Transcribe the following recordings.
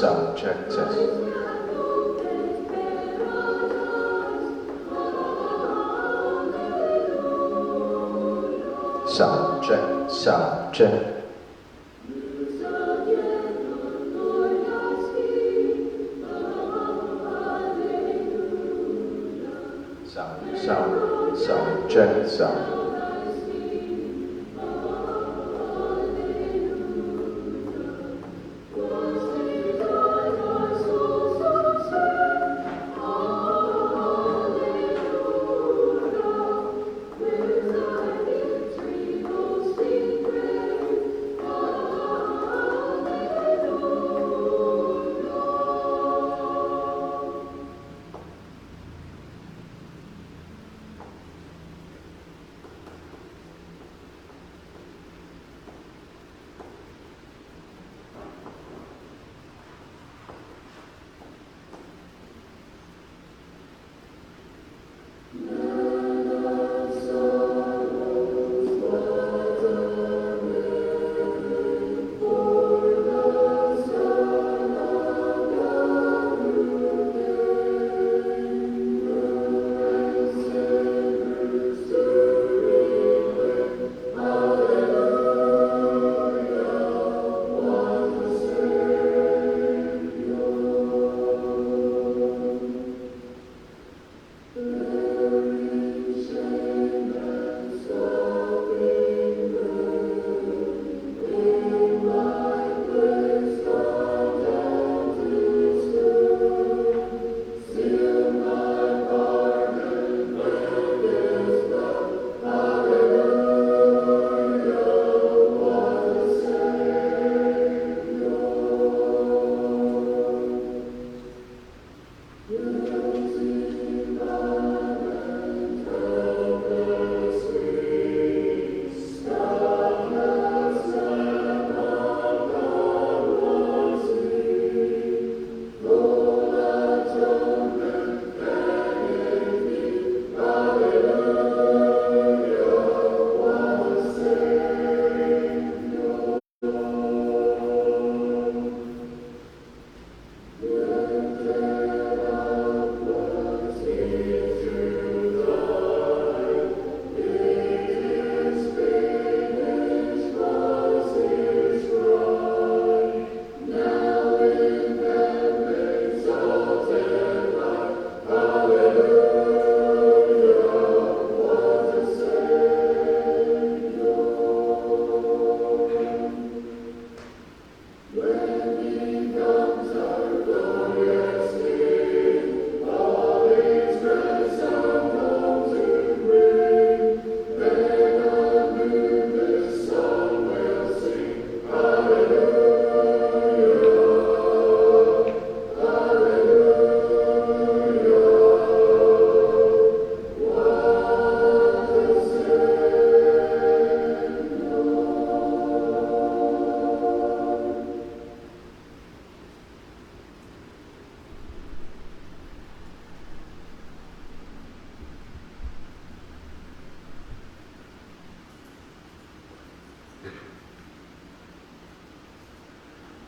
Sound check test. Sound check. Sound check, sound.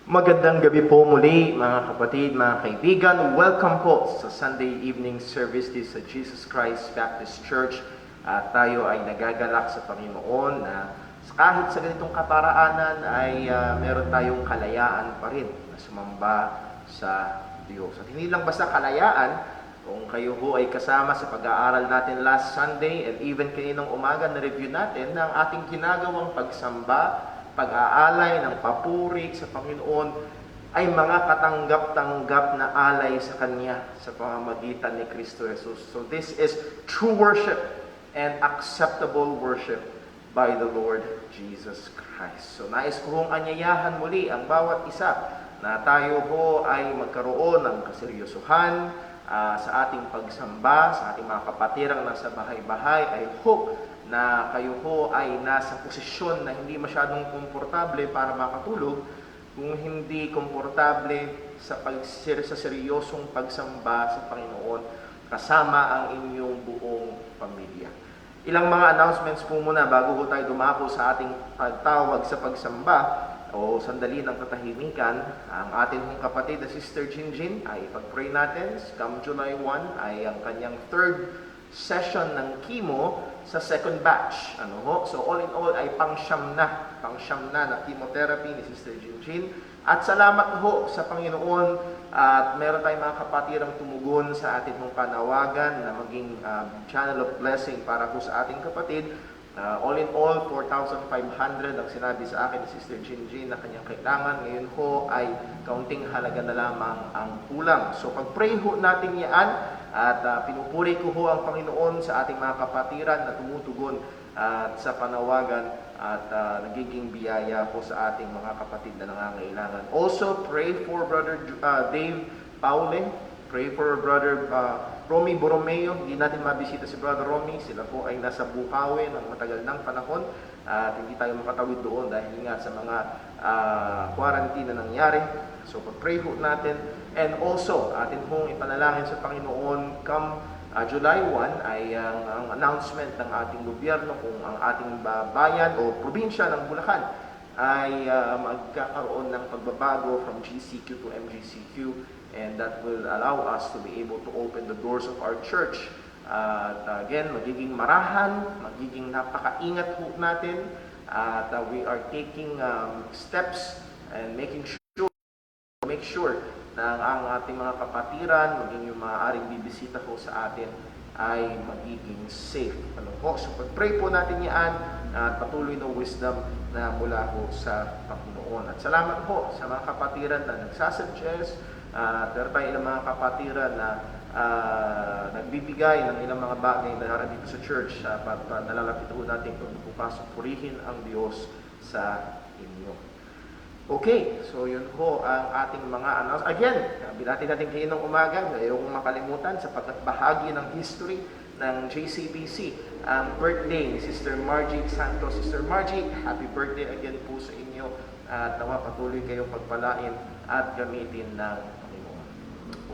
Magandang gabi po muli mga kapatid, mga kaibigan. Welcome po sa Sunday evening service dito sa Jesus Christ Baptist Church. At tayo ay nagagalak sa Panginoon na kahit sa ganitong kaparaanan ay meron tayong kalayaan pa rin na sumamba sa Diyos. At hindi lang basta kalayaan, kung kayo ho ay kasama sa pag-aaral natin last Sunday and even kaninang umaga na review natin ng ating ginagawang pagsamba, pag-aalay ng papuri sa Panginoon ay mga katanggap-tanggap na alay sa Kanya sa pamamagitan ni Kristo Jesus. So this is true worship and acceptable worship by the Lord Jesus Christ. So nais ko hong anyayahan muli ang bawat isa na tayo ho ay magkaroon ng kaseryosohan sa ating pagsamba, sa ating mga kapatirang nasa bahay-bahay. I hope na kayo ho ay nasa posisyon na hindi masyadong komportable para makatulog, kung hindi komportable sa seryosong pagsamba sa Panginoon kasama ang inyong buong pamilya. Ilang mga announcements po muna bago ho tayo dumako sa ating pagtawag sa pagsamba o sandali ng katahimikan. Ang atin hong kapatid na Sister Jinjin ay ipag-pray natin. Come July 1 ay ang kanyang third session ng chemo sa second batch. So all in all ay pang-siyam na chemotherapy ni Sister Jinjin. At salamat ho sa Panginoon at meron tayong mga kapatirang tumugon sa ating mong panawagan na maging channel of blessing para ho sa ating kapatid. All in all, 4,500 ang sinabi sa akin ni Sister Jinjin na kanyang kailangan. Ngayon ho ay kaunting halaga na lamang ang kulang. So pag-pray ho natin yan at pinupuri ko ho ang Panginoon sa ating mga kapatiran na tumutugon sa panawagan at nagiging biyaya po sa ating mga kapatid na nangangailangan. Also, pray for Brother Dave Paule. Pray for Brother Romy Borromeo. Hindi natin mabisita si Brother Romy. Sila po ay nasa Bukawi ng matagal ng panahon at hindi tayo makatawid doon dahil nga sa mga quarantine na nangyari. So, pag-pray po natin. And also, atin pong ipanalangin sa Panginoon, come July 1 ay ang announcement ng ating gobyerno kung ang ating bayan o probinsya ng Bulacan ay magkakaroon ng pagbabago from GCQ to MGCQ, and that will allow us to be able to open the doors of our church. Again, magiging marahan, magiging napakaingat po natin at we are taking steps and make sure na ang ating mga kapatiran, maging yung maaaring bibisita po sa atin ay magiging safe. So pag-pray po natin yan at patuloy na wisdom na mula po sa Panginoon. At salamat po sa mga kapatiran na nagsasuggest, pero tayo ilang mga kapatiran na nagbibigay ng ilang mga bagay na dito sa church at nalalapit po natin pagpupasok, purihin ang Diyos sa inyo. Okay, so yun po ang ating mga announcements. Again, binati natin kayo ng umaga, ayaw kong makalimutan sapagkat bahagi ng history ng JCBC ang birthday ni Sister Margie Santos. Sister Margie, happy birthday again po sa inyo at nawa patuloy kayong pagpalain at gamitin ng Panginoon.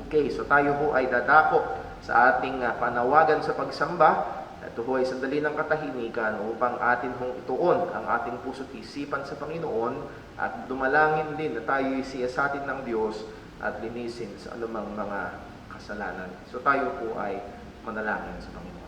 Okay, so tayo po ay dadako sa ating panawagan sa pagsamba. Ito po ay sandali ng katahimikan upang atin hong ituon ang ating puso't isipan sa Panginoon at dumalangin din na tayo siyasatin ng Diyos at linisin sa anumang mga kasalanan. So tayo po ay manalangin sa Panginoon.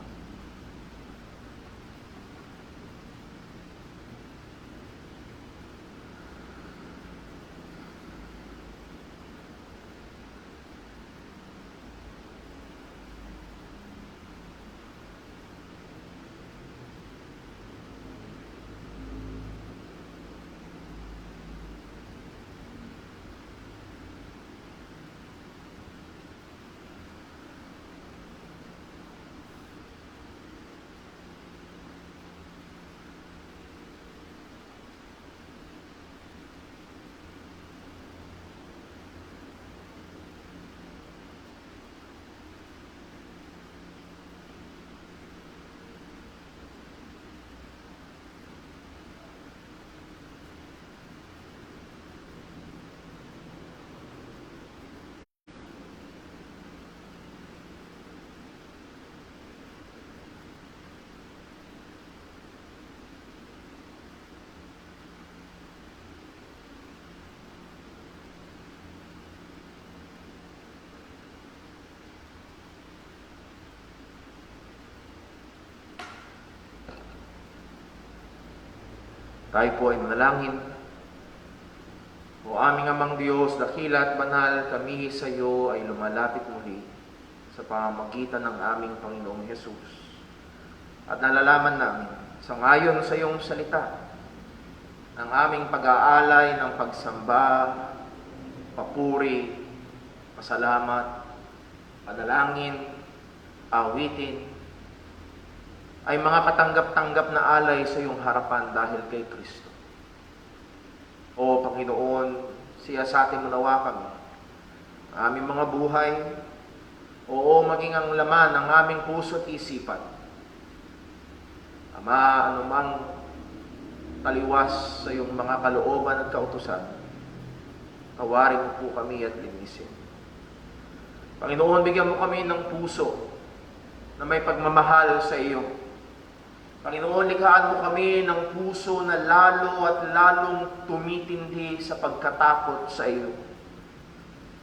Tayo po ay manalangin. O aming amang Diyos, dakila at banal, kami sa iyo ay lumalapit muli sa pamamagitan ng aming Panginoong Hesus. At nalalaman namin, sa ngayon sa iyong salita, ang aming pag-aalay ng pagsamba, papuri, pasalamat, panalangin, awitin, ay mga katanggap-tanggap na alay sa iyong harapan dahil kay Kristo. O Panginoon, siyasatin mo nawa kami, aming mga buhay, oo, maging ang laman ng aming puso at isipan. Ama, anumang taliwas sa iyong mga kalooban at kautusan, tawarin mo po kami at linisin. Panginoon, bigyan mo kami ng puso na may pagmamahal sa iyo. Panginoon, likhaan mo kami ng puso na lalo at lalong tumitindi sa pagkatakot sa iyo.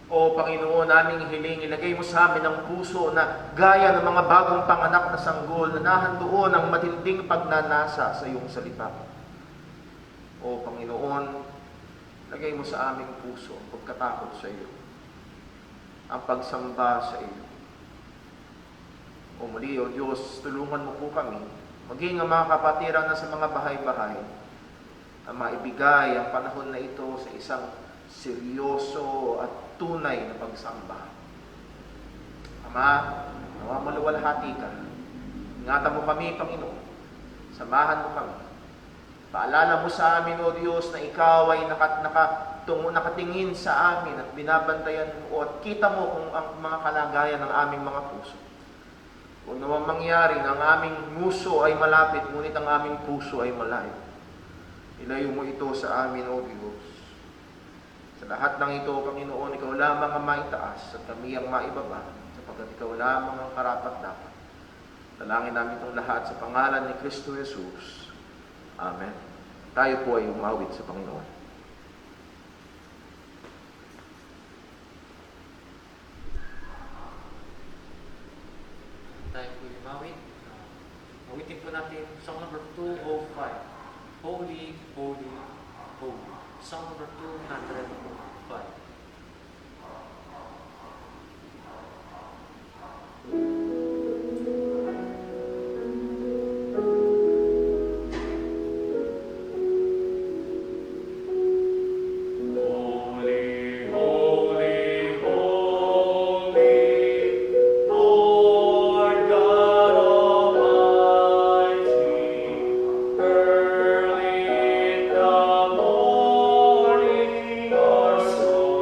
O Panginoon, aming hiling, ilagay mo sa amin ang puso na gaya ng mga bagong panganak na sanggol na nahandoon ang matinding pagnanasa sa iyong salita. O Panginoon, lagay mo sa aming puso ang pagkatakot sa iyo, ang pagsamba sa iyo. O muli, O Diyos, tulungan mo po kami, maging ang mga kapatiran na sa mga bahay-bahay, na maibigay ang panahon na ito sa isang seryoso at tunay na pagsamba. Ama, nawa maluwalhati ka. Ingatan mo kami, Panginoon. Samahan mo kami. Paalala mo sa amin, O Diyos, na ikaw ay nakatingin sa amin at binabantayan mo at kita mo kung ang mga kalagayan ng aming mga puso. Kung naman mangyari na ang aming nguso ay malapit, ngunit ang aming puso ay malayo. Ilayo mo ito sa amin, O Diyos. Sa lahat ng ito, Panginoon, ikaw lamang ang maitaas at kami ang maibaba, sapagkat ikaw lamang ang karapat-dapat. Dalangin namin itong lahat sa pangalan ni Kristo Jesus. Amen. Tayo po ay umawit sa Panginoon. Tayo po umawit. Awitin po natin song number 205. Holy, Holy, Holy. Song number 205. Early in the morning, our soul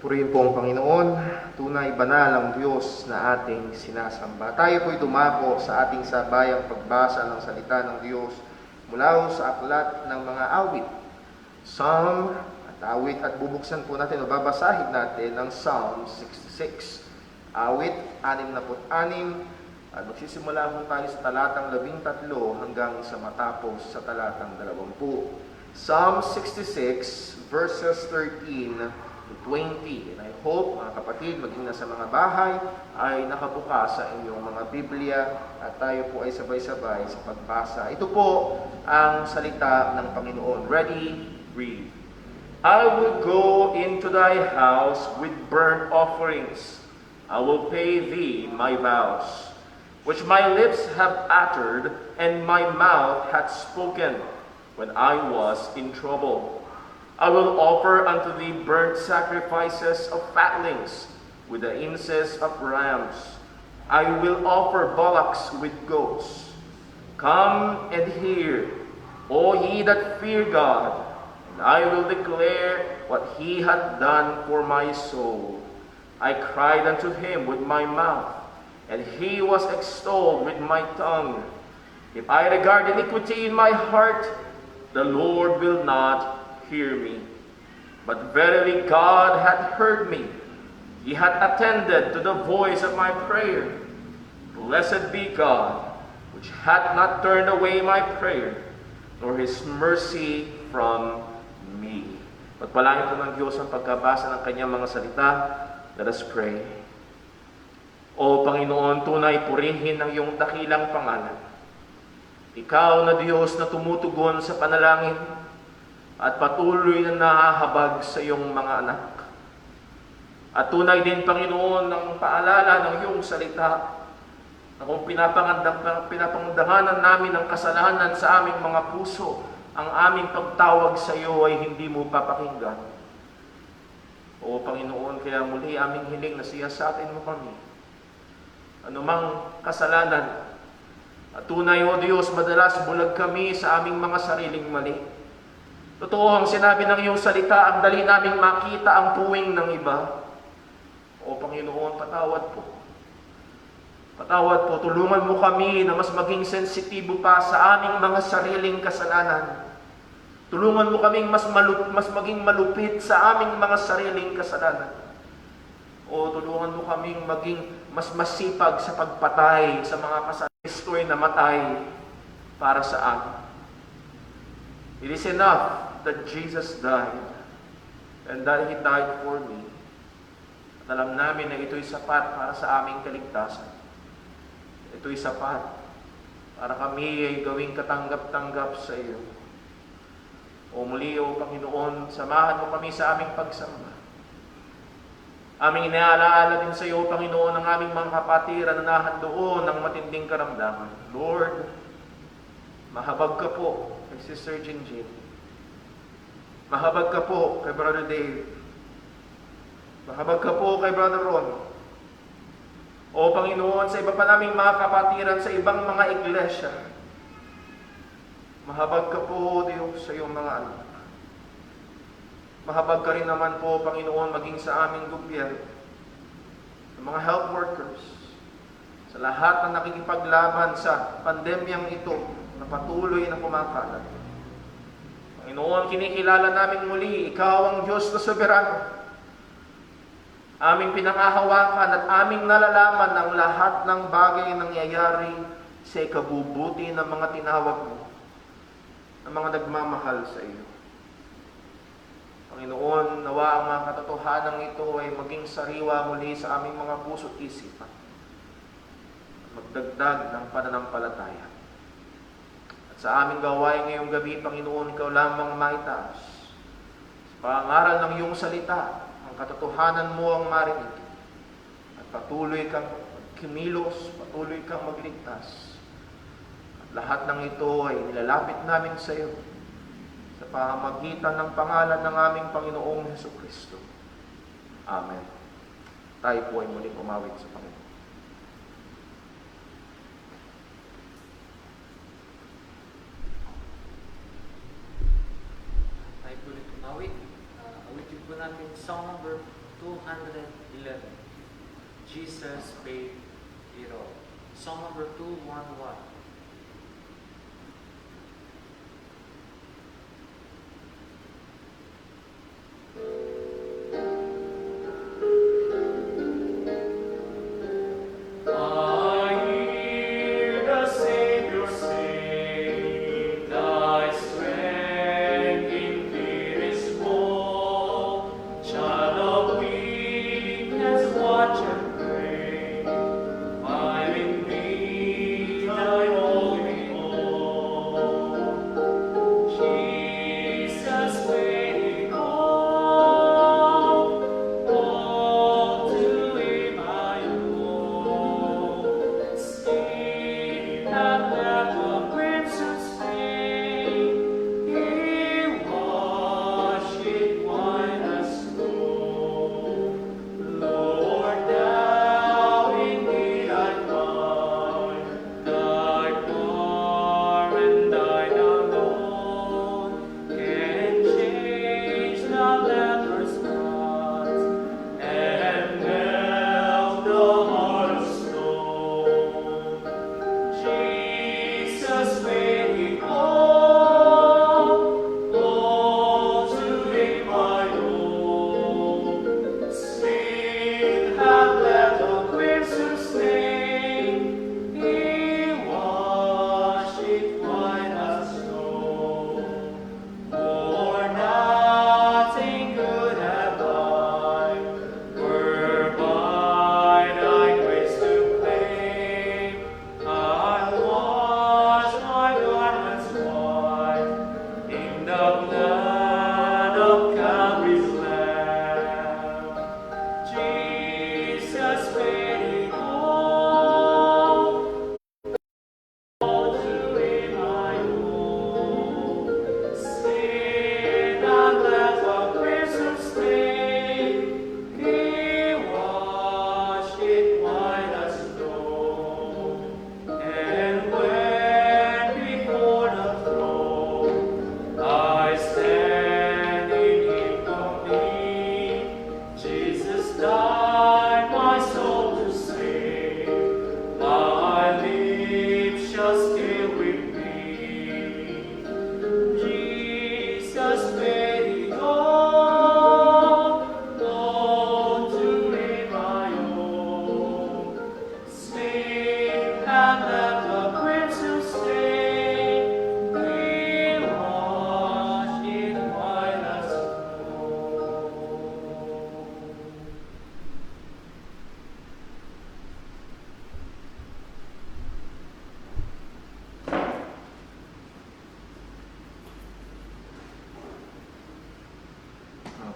Purihin po ang Panginoon, tunay banal ang Diyos na ating sinasamba. Tayo po'y dumako sa ating sabayang pagbasa ng salita ng Diyos mula sa aklat ng mga awit. Psalm at awit at bubuksan po natin o babasahin natin ang Psalm 66. Awit 66 at magsisimula po tayo sa talatang 13 hanggang sa matapos sa talatang 20. Psalm 66 verses 13 to 20. And I hope, mga kapatid, maging nasa mga bahay, ay nakabukas sa inyong mga Biblia at tayo po ay sabay-sabay sa pagbasa. Ito po ang salita ng Panginoon. Ready? Read. I will go into thy house with burnt offerings. I will pay thee my vows, which my lips have uttered, and my mouth hath spoken, when I was in trouble. I will offer unto thee burnt sacrifices of fatlings, with the incense of rams. I will offer bullocks with goats. Come and hear, O ye that fear God, and I will declare what he hath done for my soul. I cried unto him with my mouth, and he was extolled with my tongue. If I regard iniquity in my heart, the Lord will not hear me. But verily God hath heard me. He hath attended to the voice of my prayer. Blessed be God, which hath not turned away my prayer, nor his mercy from me. Pagpalain po ng Diyos ang pagkabasa ng kanyang mga salita. Let us pray. O Panginoon, tunay purihin ang iyong dakilang pangalan. Ikaw na Diyos na tumutugon sa panalangin at patuloy na nahahabag sa iyong mga anak. At tunay din, Panginoon, ang paalala ng iyong salita na kung pinapangandahanan namin ang kasalanan sa aming mga puso, ang aming pagtawag sa iyo ay hindi mo papakinggan. O Panginoon, kaya muli aming hiling na siyasatin mo kami. Anumang kasalanan, at tunay, O Diyos, madalas bulag kami sa aming mga sariling mali. Totoo ang sinabi ng iyong salita, ang dali naming makita ang puwing ng iba. O Panginoon, patawad po. Patawad po, tulungan mo kami na mas maging sensitibo pa sa aming mga sariling kasalanan. Tulungan mo kaming mas maging malupit sa aming mga sariling kasalanan. O tulungan mo kaming maging mas masipag sa pagpatay sa mga kasalanan. Kristo'y namatay para sa amin. It is enough that Jesus died and that He died for me. At alam namin na ito'y sapat para sa aming kaligtasan. Ito'y sapat para kami ay gawing katanggap-tanggap sa iyo. O muli, O Panginoon, samahan mo kami sa aming pagsamba. Aming inaalaala din sa iyo, Panginoon, ang aming mga kapatiran na nahandoon ng matinding karamdaman. Lord, mahabag ka po kay Sister Jinjin. Mahabag ka po kay Brother Dave. Mahabag ka po kay Brother Ron. O Panginoon, sa iba pa naming mga kapatiran sa ibang mga iglesia, mahabag ka po, Diyos, sa iyong mga anak. Mahabag ka rin naman po, Panginoon, maging sa aming gobyerno, sa mga health workers, sa lahat na nakikipaglaban sa pandemyang ito na patuloy na kumakalat. Panginoon, kinikilala namin muli, Ikaw ang Diyos na soberano. Aming pinangahawakan at aming nalalaman ang lahat ng bagay na nangyayari sa ikabubuti ng mga tinawag mo, ng mga nagmamahal sa iyo. Panginoon, nawa ang mga katotohanan ito ay maging sariwa muli sa aming mga puso at isipan. Magdagdag ng pananampalataya. At sa aming gawain ngayong gabi, Panginoon, Ikaw lamang maitaas. Sa pangaral ng iyong salita, ang katotohanan mo ang marinig. At patuloy kang kimilos, patuloy kang magligtas. At lahat ng ito ay nilalapit namin sa iyo sa pamamagitan ng pangalan ng aming Panginoong Hesukristo. Amen. Tayo po ay muling umawit sa Panginoon. Tayo po ulit umawit. Awitin po natin song number 211. Jesus paid it all. Song number 211. I hear the Savior say, "Thy strength indeed is small. Child of weakness, watch and pray. Find in me thy only hope." Jesus made it all to Him I owe. Sin hath left a crimson stain, He washed it white as snow. Lord, Thou indeed I find, Thy garment Thine alone can change the leper's spots and melt the heart of stone. Jesus made it all to Him I owe. Sin hath left a crimson stain, He washed it white as snow. For nothing good have I, whereby Thy grace to claim. I'll wash my garments white in the blood of Calvary's Lamb. Jesus made it all to Him I owe. Sin hath left a crimson stain, He washed it white as snow. And when before the throne I stand in Him complete, Jesus died my soul to save. My lips shall still repeat, Jesus paid it all to Him I owe. Sin hath left a crimson stain, He washed it white as snow.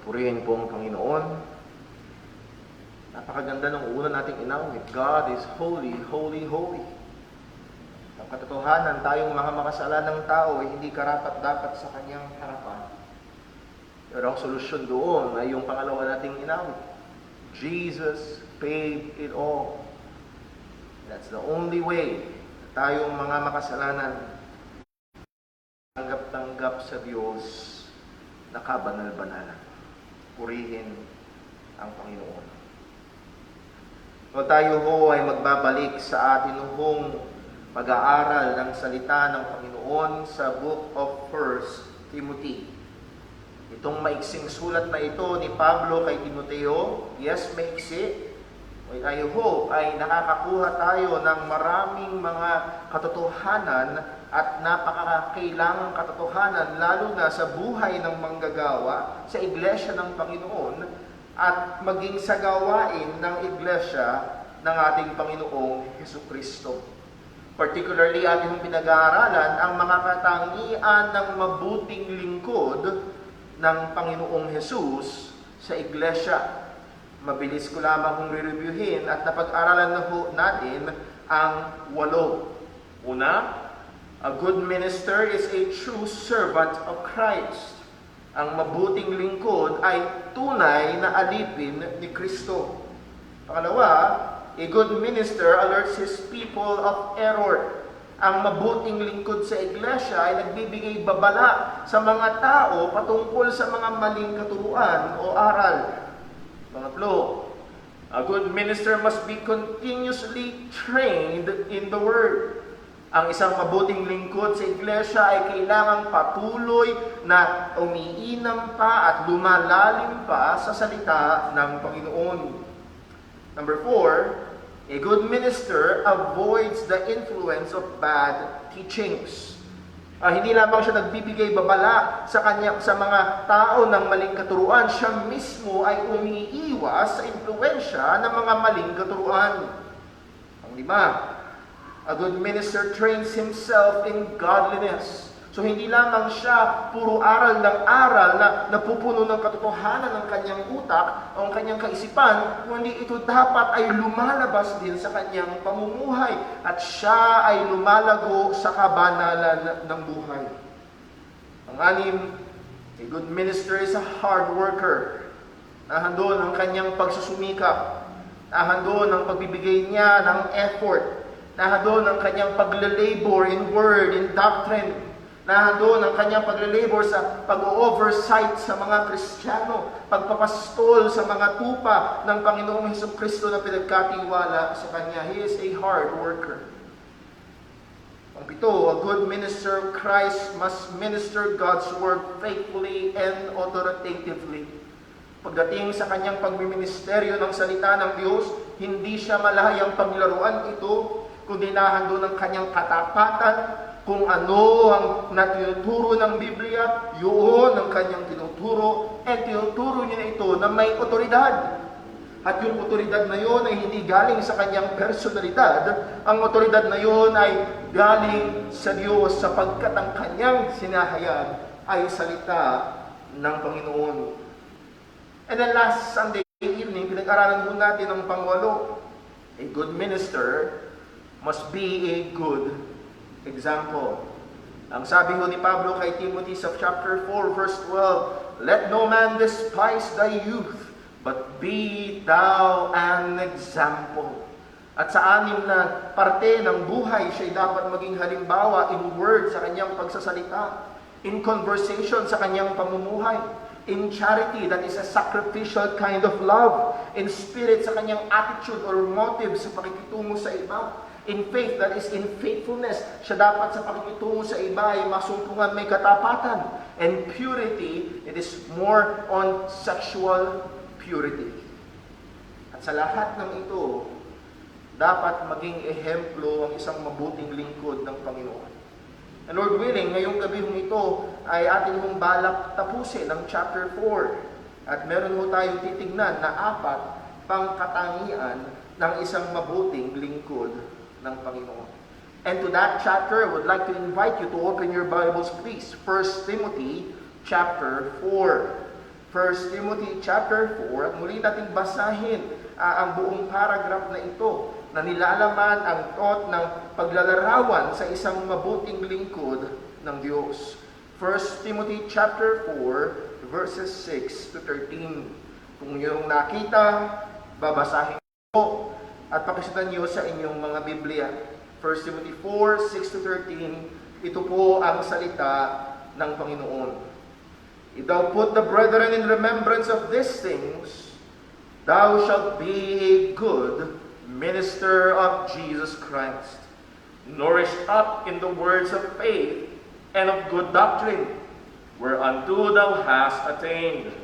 Purihin po ang Panginoon. Napakaganda ng una nating inawit. God is holy, holy, holy. Ang katotohanan, tayong mga makasalanang tao ay hindi karapat-dapat sa Kanyang harapan. Pero ang solusyon doon ay yung pangalawa nating inawit. Jesus paid it all. That's the only way na tayong mga makasalanan tanggap-tanggap sa Diyos na kabanal-banalan. Purihin ang Panginoon. O tayo ho ay magbabalik sa atin hong pag-aaral ng salita ng Panginoon sa Book of 1 Timothy. Itong maiksing sulat na ito ni Pablo kay Timoteo, yes, maiksi. O tayo ho ay nakakakuha tayo ng maraming mga katotohanan at napakakailangang katotohanan lalo na sa buhay ng manggagawa sa iglesia ng Panginoon at maging sa gawain ng iglesia ng ating Panginoong Hesukristo. Particularly ating pinag-aaralan ang mga katangian ng mabuting lingkod ng Panginoong Jesus sa iglesia. Mabilis ko lamang kong re-reviewin at napag-aralan na ho natin ang 8. Una, a good minister is a true servant of Christ. Ang mabuting lingkod ay tunay na alipin ni Kristo. Pangalawa, a good minister alerts his people of error. Ang mabuting lingkod sa iglesia ay nagbibigay babala sa mga tao patungkol sa mga maling katuruan o aral. Pangatlo, a good minister must be continuously trained in the Word. Ang isang mabuting lingkod sa iglesia ay kailangang patuloy na umiinam pa at lumalalim pa sa salita ng Panginoon. Number 4, a good minister avoids the influence of bad teachings. Hindi lamang siya nagbibigay babala sa mga tao ng maling katuruan, siya mismo ay umiiwas sa impluwensya ng mga maling katuruan. Ang 5, a good minister trains himself in godliness. So hindi lamang siya puro aral ng aral na napupuno ng katotohanan ng kanyang utak o ang kanyang kaisipan, kundi ito dapat ay lumalabas din sa kanyang pamumuhay at siya ay lumalago sa kabanalan ng buhay. Ang 6, a good minister is a hard worker. Nahandon ang kanyang pagsusumikap. Nahandon ang pagbibigay niya ng effort. Nahandon ang kanyang pagle-labor in word, in doctrine. Nahandon ang kanyang pagle-labor sa pag-oversight sa mga Kristiyano, pagpapastol sa mga tupa ng Panginoong Hesukristo na pinagkatiwala sa kanya. He is a hard worker. Ang 7, a good minister of Christ must minister God's word faithfully and authoritatively. Pagdating sa kanyang pagmiministeryo ng salita ng Diyos, hindi siya malahayang paglaruan ito, kundi nahandon ng kanyang katapatan, kung ano ang natinuturo ng Biblia, yun ang kanyang tinuturo, at tinuturo niya ito na may otoridad. At yung otoridad na yun ay hindi galing sa kanyang personalidad, ang otoridad na yun ay galing sa Diyos sapagkat ang kanyang sinahayag ay salita ng Panginoon. And then last Sunday evening, pinag-aralan po natin ang pang-8, a good minister must be a good example. Ang sabi ni Pablo kay Timothy sa chapter 4 verse 12, let no man despise thy youth, but be thou an example. At sa 6 na parte ng buhay, siya dapat maging halimbawa in word sa kanyang pagsasalita, in conversation sa kanyang pamumuhay, in charity, that is a sacrificial kind of love, in spirit sa kanyang attitude or motive sa pakikitungo sa iba, in faith, that is in faithfulness, siya dapat sa pakikitungo sa iba ay masumpungan may katapatan, and purity, it is more on sexual purity. At sa lahat ng ito, dapat maging ehemplo ang isang mabuting lingkod ng Panginoon. And Lord willing, ngayong gabi ito ay ating mong balak tapusin ng chapter 4. At meron ho tayong titignan na 4 pang katangian ng isang mabuting lingkod ng Panginoon. And to that chapter, I would like to invite you to open your Bibles, please. 1 Timothy chapter 4. 1 Timothy chapter 4, at muli natin basahin ang buong paragraph na ito na nilalaman ang thought ng paglalarawan sa isang mabuting lingkod ng Diyos. 1 Timothy chapter 4, verses 6 to 13. Kung iyong nakita, babasahin po at pakisutan niyo sa inyong mga Biblia. 1 Timothy 4, 6 to 13, ito po ang salita ng Panginoon. If thou put the brethren in remembrance of these things, thou shalt be a good minister of Jesus Christ, nourished up in the words of faith and of good doctrine, whereunto thou hast attained.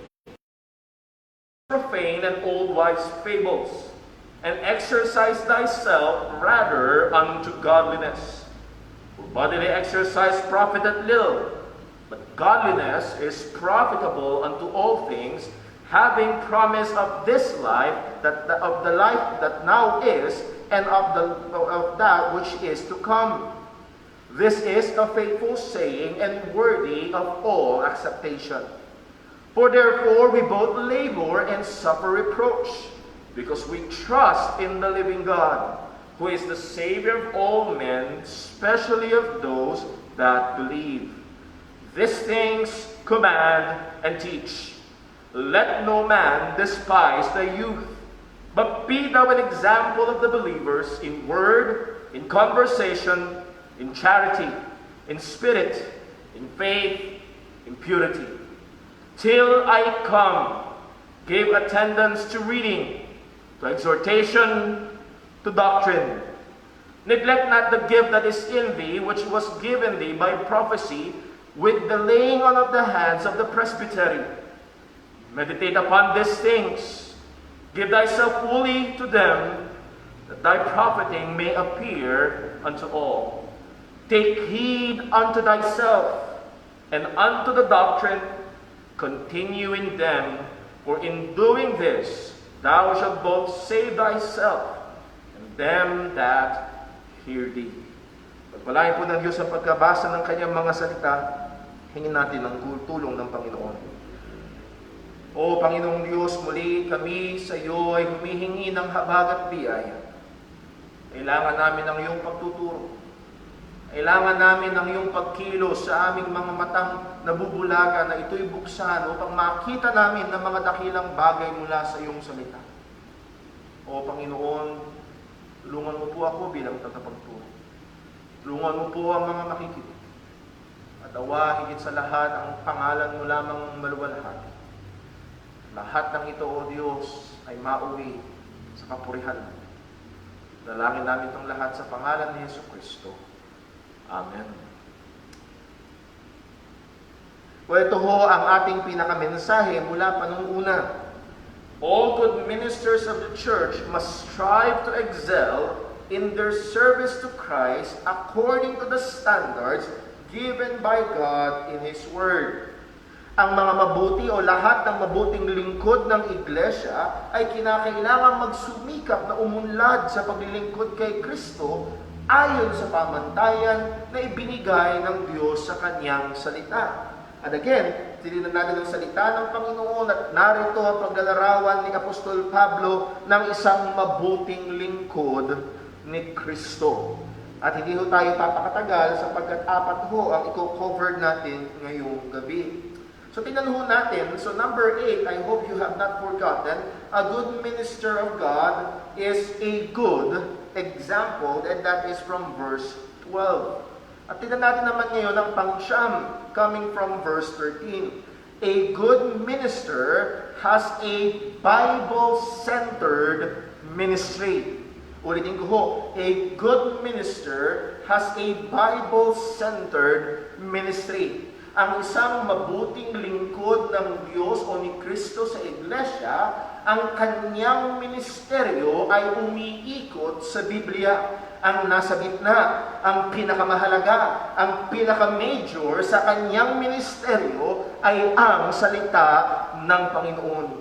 Profane and old wives' fables, and exercise thyself rather unto godliness. For bodily exercise profiteth little, but godliness is profitable unto all things, having promise of this life, of the life that now is, and of that which is to come. This is a faithful saying and worthy of all acceptation. For therefore we both labor and suffer reproach, because we trust in the living God, who is the Savior of all men, especially of those that believe. These things command and teach. Let no man despise the youth, but be thou an example of the believers in word, in conversation, in charity, in spirit, in faith, in purity. Till I come, Give attendance to reading, to exhortation, to doctrine. Neglect not the gift that is in thee, which was given thee by prophecy, with the laying on of the hands of the presbytery. Meditate upon these things. Give thyself fully to them, that thy profiting may appear unto all. Take heed unto thyself, and unto the doctrine, continue in them, for in doing this, thou shalt both save thyself, and them that hear thee. Pagpalain po ng Diyos ang pagkabasa ng kanyang mga salita, hingin natin ang tulong ng Panginoon. O Panginoong Diyos, muli kami sa iyo ay humihingi ng habag at biyaya. Kailangan namin ang iyong pagtuturo. Kailangan namin ang iyong pagkilos sa aming mga matang nabubulaga na ito'y buksan upang makita namin ng mga dakilang bagay mula sa iyong salita. O Panginoon, tulungan mo po ako bilang tagapagturo. Tulungan mo po ang mga makikinig. At awa, higit sa lahat, ang pangalan mo lamang ang maluwalhati. Lahat ng ito, O Diyos, ay mauwi sa kapurihan mo. Dalangin namin itong lahat sa pangalan ni Yesu Kristo. Amen. Well, ito ho ang ating pinakamensahe mula pa nung una. All good ministers of the church must strive to excel in their service to Christ according to the standards given by God in His Word. Ang mga mabuti o lahat ng mabuting lingkod ng iglesia ay kinakailangan magsumikap na umunlad sa paglilingkod kay Kristo ayon sa pamantayan na ibinigay ng Diyos sa Kanyang salita. And again, tinignan natin ang salita ng Panginoon at narito ang paglalarawan ni Apostol Pablo ng isang mabuting lingkod ni Kristo. At hindi ho tayo papakatagal sapagkat 4 ho ang i-cover natin ngayong gabi. So tingnan ho natin, so number 8, I hope you have not forgotten, a good minister of God is a good example, and that is from verse 12. At tingnan natin naman ngayon ang pangsyam, coming from verse 13. A good minister has a Bible-centered ministry. Ulitin ko ho, a good minister has a Bible-centered ministry. Ang isang mabuting lingkod ng Diyos o ni Kristo sa iglesia, ang kanyang ministeryo ay umiikot sa Biblia. Ang nasa gitna, ang pinakamahalaga, ang pinaka-major sa kanyang ministeryo ay ang salita ng Panginoon.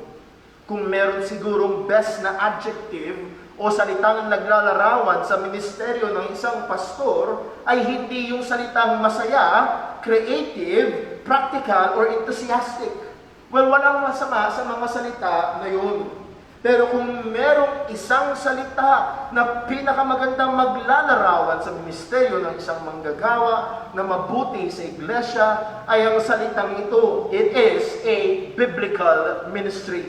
Kung meron sigurong best na adjective o salitang naglalarawan sa ministeryo ng isang pastor, ay hindi yung salitang masaya, creative, practical, or enthusiastic. Well, walang masama sa mga salita na yun. Pero kung merong isang salita na pinakamagandang maglalarawan sa ministeryo ng isang manggagawa na mabuti sa iglesia, ay ang salitang ito. It is a biblical ministry.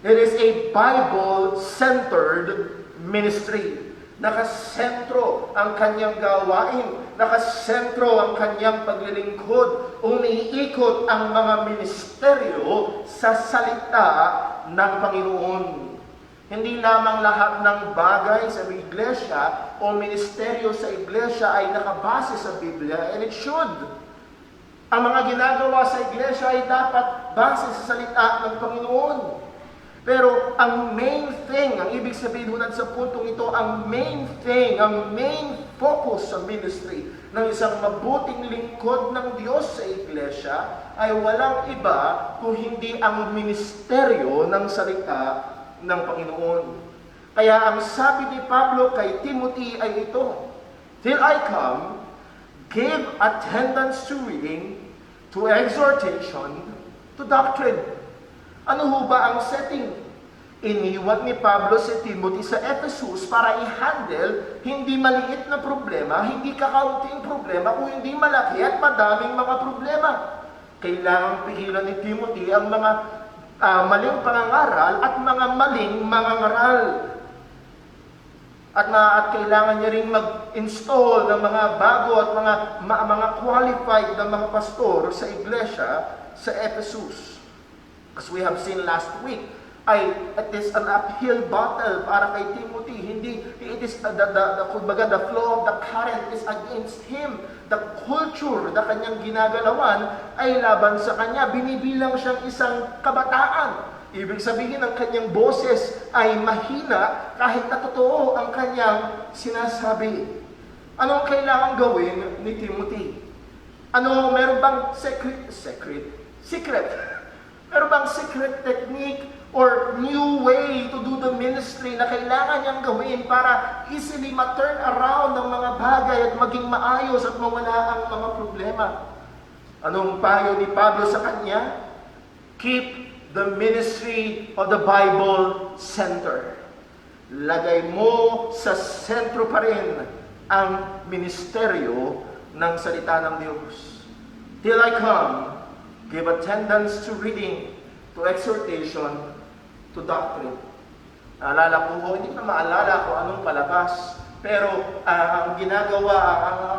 It is a Bible-centered ministry. Nakasentro ang kanyang gawain, nakasentro ang kanyang paglilingkod, umiikot ang mga ministeryo sa salita ng Panginoon. Hindi lamang lahat ng bagay sa iglesia o ministeryo sa iglesia ay nakabase sa Biblia, and it should. Ang mga ginagawa sa iglesia ay dapat base sa salita ng Panginoon. Pero ang main thing, ang ibig sabihin hunan sa puntong ito, ang main thing, ang main focus sa ministry ng isang mabuting lingkod ng Diyos sa iglesia ay walang iba kung hindi ang ministeryo ng salita ng Panginoon. Kaya ang sabi ni Pablo kay Timothy ay ito, "Till I come, give attendance to reading, to exhortation, to doctrine." Ano ho ba ang setting? Iniwan ni Pablo si Timothy sa Ephesus para i-handle hindi maliit na problema, hindi kakaunting problema, kung hindi malaki at madaming mga problema. Kailangang pigilan ni Timothy ang mga maling pangangaral at mga maling mangangaral. At kailangan niya ring mag-install ng mga bago at mga qualified na mga pastor sa iglesia sa Ephesus. As we have seen last week, it is an uphill battle para kay Timothy. Hindi, it is kumbaga, the flow of the current is against him. The culture na kanyang ginagalawan ay laban sa kanya. Binibilang siyang isang kabataan. Ibig sabihin ng kanyang boses ay mahina kahit na totoo ang kanyang sinasabi. Ano ang kailangan gawin ni Timothy? Meron bang secret? Meron bang secret technique or new way to do the ministry na kailangan niyang gawin para easily ma-turn around ng mga bagay at maging maayos at mawala ang mga problema? Anong payo ni Pablo sa kanya? Keep the ministry of the Bible center. Lagay mo sa sentro pa rin ang ministeryo ng salita ng Diyos. Till I come, give attendance to reading, to exhortation, to doctrine. Naalala ko, hindi ko na maalala kung anong palabas, pero ang ginagawa,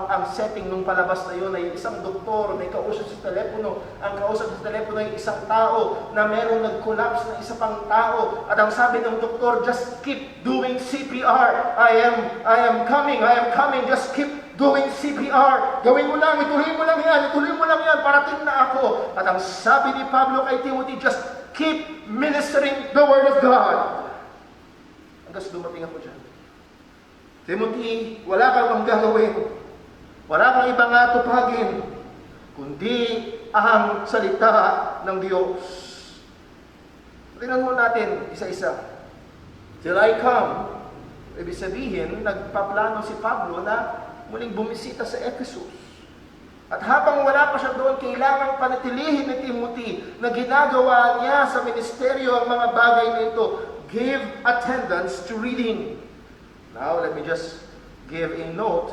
ang setting ng palabas na yun ay isang doktor, may kausap sa telepono. Ang kausap sa telepono ay isang tao na merong nag-collapse na isa pang tao. At ang sabi ng doktor, just keep doing CPR. I am coming, just keep doing CPR. Gawin mo lang, ituloy mo lang yan, parating na ako. At ang sabi ni Pablo kay Timothy, just keep ministering the Word of God. Hanggang dumating ako dyan. Timothy, wala kang gagawin. Wala kang ibang atupagin, kundi ang salita ng Diyos. Tingnan mo natin isa-isa. Till I come, ibig sabihin, nagpaplano si Pablo na muling bumisita sa Ephesus. At habang wala pa siya doon, kailangang panatilihin ni Timothy na ginagawa niya sa ministeryo ang mga bagay na ito. Give attendance to reading. Now, let me just give a note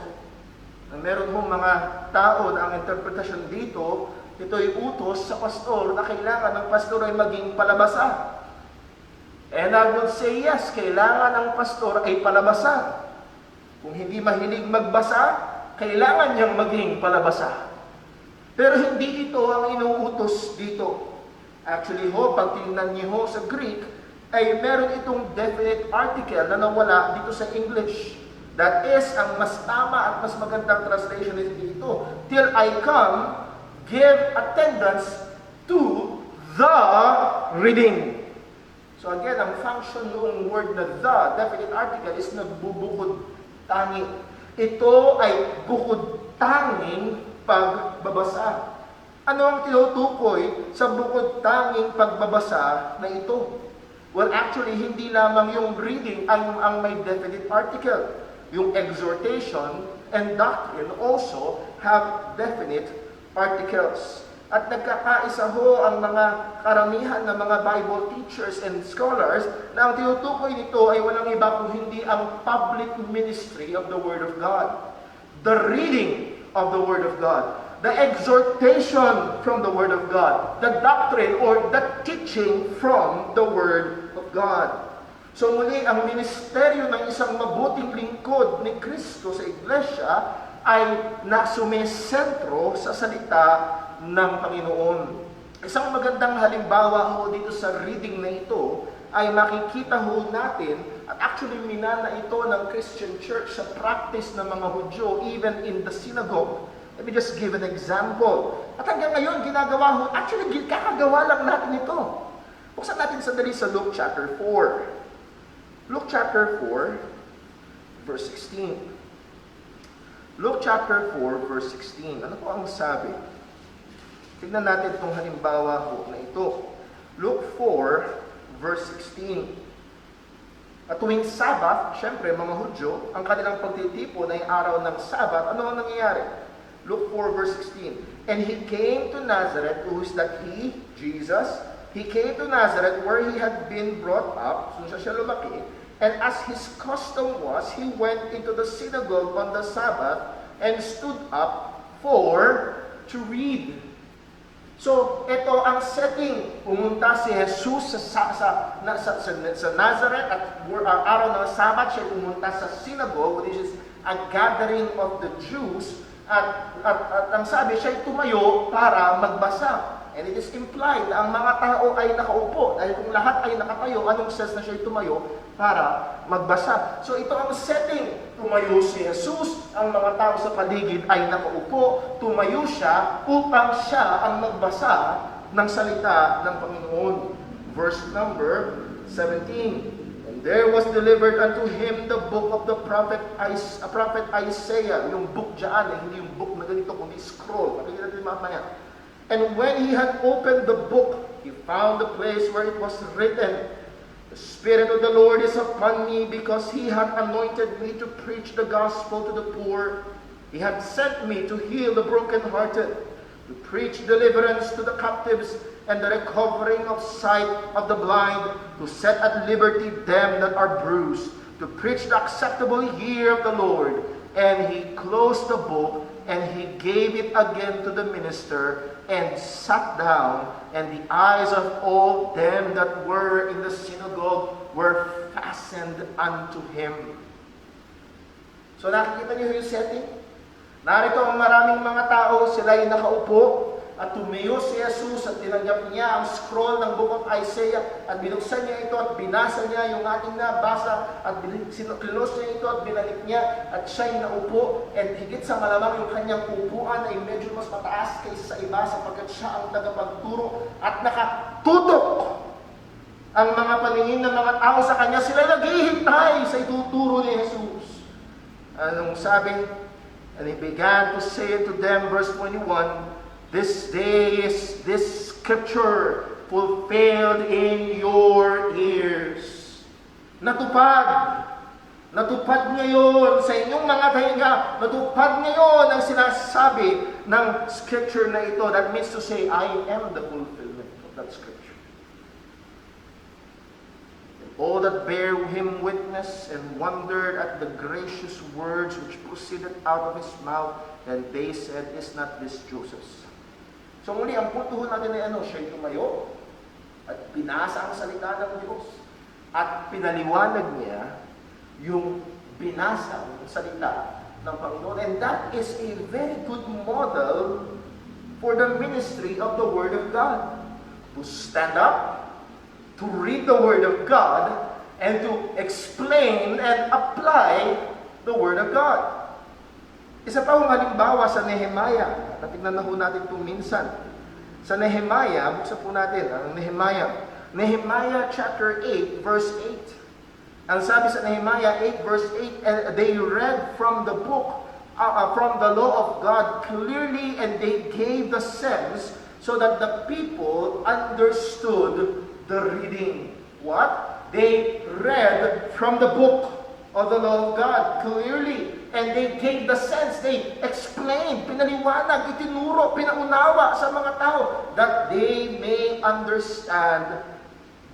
na meron hong mga tao na ang interpretasyon dito, ito ay utos sa pastor na kailangan ng pastor ay maging palabasa. And I would say yes, kailangan ng pastor ay palabasa. Kung hindi mahilig magbasa, kailangan niyang maging palabasa. Pero hindi ito ang inuutos dito. Actually pag tingnan niyo sa Greek, ay meron itong definite article na nawala dito sa English. That is, ang mas tama at mas magandang translation dito. Till I come, give attendance to the reading. So again, ang function ng word na the, definite article, is nagbubukod tangi. Ito ay bukod tanging pagbabasa. Ano ang tinutukoy sa bukod tanging pagbabasa na ito? Well, actually, hindi lamang yung reading ang may definite article. Yung exhortation and doctrine also have definite articles. At nagkakaisa ho ang mga karamihan ng mga Bible teachers and scholars na ang tinutukoy nito ay walang iba kung hindi ang public ministry of the Word of God. The reading of the Word of God. The exhortation from the Word of God. The doctrine or the teaching from the Word of God. So muli, ang ministeryo ng isang mabuting lingkod ni Kristo sa iglesia ay nasumesentro sa salita ng Panginoon. Isang magandang halimbawa ho dito sa reading na ito ay makikita ho natin, at actually minana ito ng Christian church sa practice ng mga Hudyo, even in the synagogue. Let me just give an example. At hanggang ngayon, ginagawa ho, actually kakagawa lang natin ito. Buksan natin sandali sa Luke chapter 4. Luke chapter 4, verse 16. Luke chapter 4, verse 16. Ano po ang sabi? Tignan natin itong halimbawa ho na ito. Luke 4, verse 16. At tuwing Sabbath, syempre mga Hudyo, ang kanilang pagtitipon ay araw ng Sabbath. Ano ang nangyayari? Luke 4, verse 16. And he came to Nazareth, who is that he, Jesus, he came to Nazareth where he had been brought up, so siya lumaki, and as his custom was, he went into the synagogue on the Sabbath and stood up to read. So, ito ang setting. Pumunta si Jesus sa Nazareth at araw ng Sabbath, siya pumunta sa synagogue, which is a gathering of the Jews. At ang sabi, siya'y tumayo para magbasa. And it is implied na ang mga tao ay nakaupo. Dahil kung lahat ay nakatayo, anong says na siya'y tumayo para magbasa? So ito ang setting. Tumayo si Jesus, ang mga tao sa paligid ay nakaupo. Tumayo siya upang siya ang magbasa ng salita ng Panginoon. Verse number 17. And there was delivered unto him the book of the prophet Isaiah. Yung book dyan, hindi yung book na ganito, kundi scroll. Pakikita natin mamaya. And when he had opened the book, he found the place where it was written, The Spirit of the Lord is upon me, because he hath anointed me to preach the gospel to the poor. He hath sent me to heal the brokenhearted, to preach deliverance to the captives, and the recovering of sight of the blind, to set at liberty them that are bruised, to preach the acceptable year of the Lord. And he closed the book, and he gave it again to the minister, and sat down, and the eyes of all them that were in the synagogue were fastened unto him. So nakikita niyo yung setting? Narito ang maraming mga tao, sila ay nakaupo, at tumayo si Jesus at tinanggap niya ang scroll ng Book of Isaiah at binuksan niya ito at binasa niya yung ating nabasa at kilos niya ito at binalik niya at siya'y naupo, and higit sa malamang yung kanyang upuan ay medyo mas mataas kaysa sa iba sapagkat siya ang tagapagturo at nakatutok ang mga paningin ng mga tao sa kanya. Sila naghihintay sa ituturo ni Jesus. Anong sabi? And he began to say to them, verse 21, This day is this scripture fulfilled in your ears. Natupad. Natupad ngayon sa inyong mga tainga. Natupad ngayon ang sinasabi ng scripture na ito. That means to say, I am the fulfillment of that scripture. And all that bear him witness and wondered at the gracious words which proceeded out of his mouth, and they said, Is not this Joseph's? So muli, ang punto natin ay siya'y tumayo at binasa ang salita ng Diyos at pinaliwanag niya yung binasa ng salita ng Panginoon. And that is a very good model for the ministry of the Word of God. To stand up, to read the Word of God, and to explain and apply the Word of God. Isa pa ang halimbawa sa Nehemiah. Natignan na ho natin ito minsan. Sa Nehemiah, buksan po natin ang Nehemiah. Nehemiah chapter 8, verse 8. Ang sabi sa Nehemiah 8, verse 8, and they read from the book, from the law of God clearly, and they gave the sense so that the people understood the reading. What? They read from the book of the law of God clearly. And they gave the sense, they explained, pinaliwanag, itinuro, pinaunawa sa mga tao that they may understand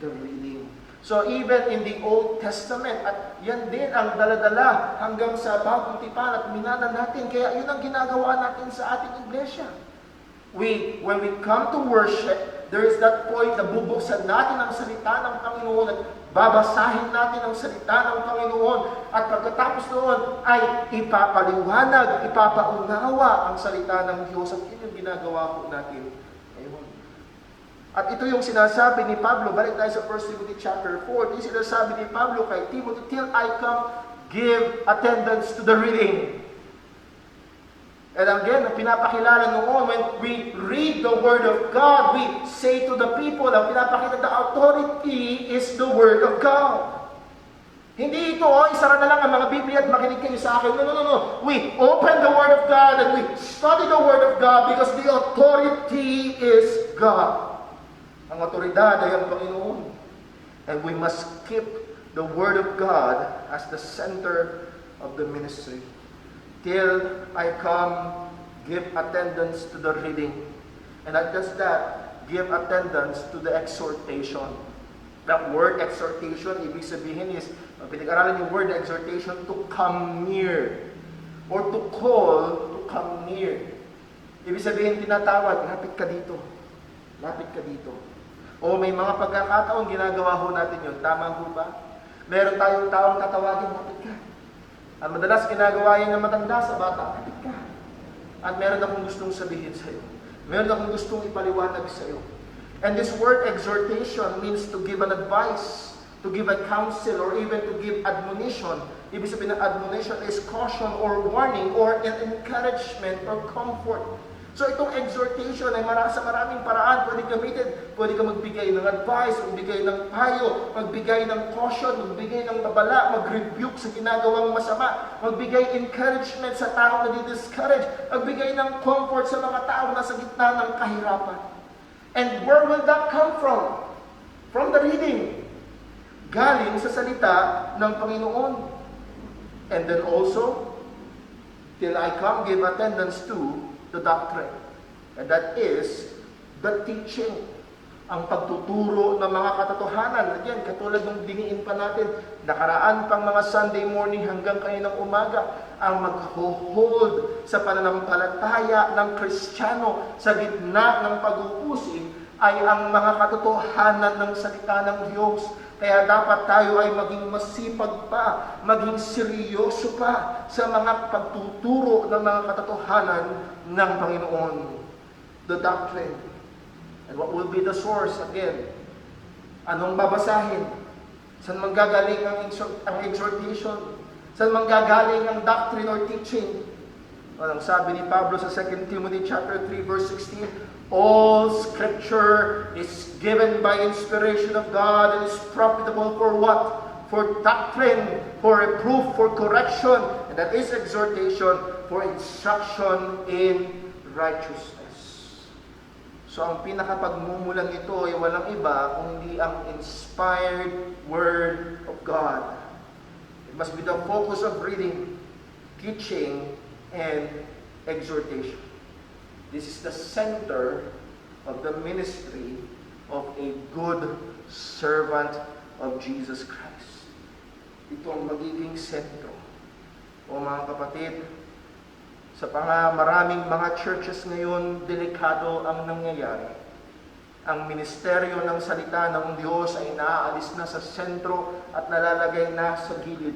the reading. So even in the Old Testament, at yan din ang daladala hanggang sa Bagong Tipan at minana natin, kaya yun ang ginagawa natin sa ating iglesia. When we come to worship, there is that point na bubuksan natin ang salita ng Panginoon at babasahin natin ang salita ng Panginoon, at pagkatapos noon ay ipapaliwanag, ipapaunawa ang salita ng Diyos, at yun yung ginagawa po natin ngayon. At ito yung sinasabi ni Pablo, balik tayo sa 1 Timothy chapter 4, ito yung sinasabi ni Pablo kay Timothy, till I come, give attendance to the reading. And again, pinapakilala noon, when we read the Word of God, we say to the people, ang pinapakita, the authority is the Word of God. Hindi ito, isara na lang ang mga Biblia at makinig kayo sa akin. No. We open the Word of God and we study the Word of God because the authority is God. Ang otoridad ay ang Panginoon. And we must keep the Word of God as the center of the ministry. Till I come, give attendance to the reading. And not just that, give attendance to the exhortation. That word exhortation, ibig sabihin is, pinag-aralan yung word exhortation, to come near. Or to call, to come near. Ibig sabihin, tinatawag, lapit ka dito. Lapit ka dito. O may mga pagkakataon, ginagawa ho natin yun. Tama ho ba? Meron tayong taong tatawagin, lapit ka. Ang madalas ginagawa yan ng matanda sa bata, lapit ka. At meron akong gustong sabihin sa iyo. Meron akong gustong ipaliwanag sa iyo. And this word exhortation means to give an advice, to give a counsel, or even to give admonition. Ibig sabihin ng admonition is caution or warning or an encouragement or comfort. So itong exhortation ay sa maraming paraan pwede gamitin. Pwede ka magbigay ng advice, magbigay ng payo, magbigay ng caution, magbigay ng babala, mag-rebuke sa ginagawang masama, magbigay encouragement sa tao na di-discourage, magbigay ng comfort sa mga tao na sa gitna ng kahirapan. And where will that come from? From the reading. Galing sa salita ng Panginoon. And then also, till I come, give attendance to the doctrine. And that is the teaching. Ang pagtuturo ng mga katotohanan. Again, katulad ng diniin pa natin, nakaraan pang mga Sunday morning hanggang kaninang umaga, ang mag-hold sa pananampalataya ng Kristiyano sa gitna ng pag-uusig ay ang mga katotohanan ng salita ng Diyos. Kaya dapat tayo ay maging masipag pa, maging seryoso pa sa mga pagtuturo ng mga katotohanan ng Panginoon. The doctrine. And what will be the source again? Anong babasahin? Saan manggagaling ang exhortation? Saan manggagaling ang doctrine or teaching? Ang sabi ni Pablo sa 2 Timothy chapter 3 verse 16, all Scripture is given by inspiration of God and is profitable for what? For doctrine, for reproof, for correction, and that is exhortation, for instruction in righteousness. So ang pinakapagmumulan nito ay walang iba kundi ang inspired Word of God. It must be the focus of reading, teaching, and exhortation. This is the center of the ministry of a good servant of Jesus Christ. Ito ang magiging sentro. O mga kapatid, sa maraming mga churches ngayon, delikado ang nangyayari. Ang ministeryo ng salita ng Diyos ay naaalis na sa sentro at nalalagay na sa gilid.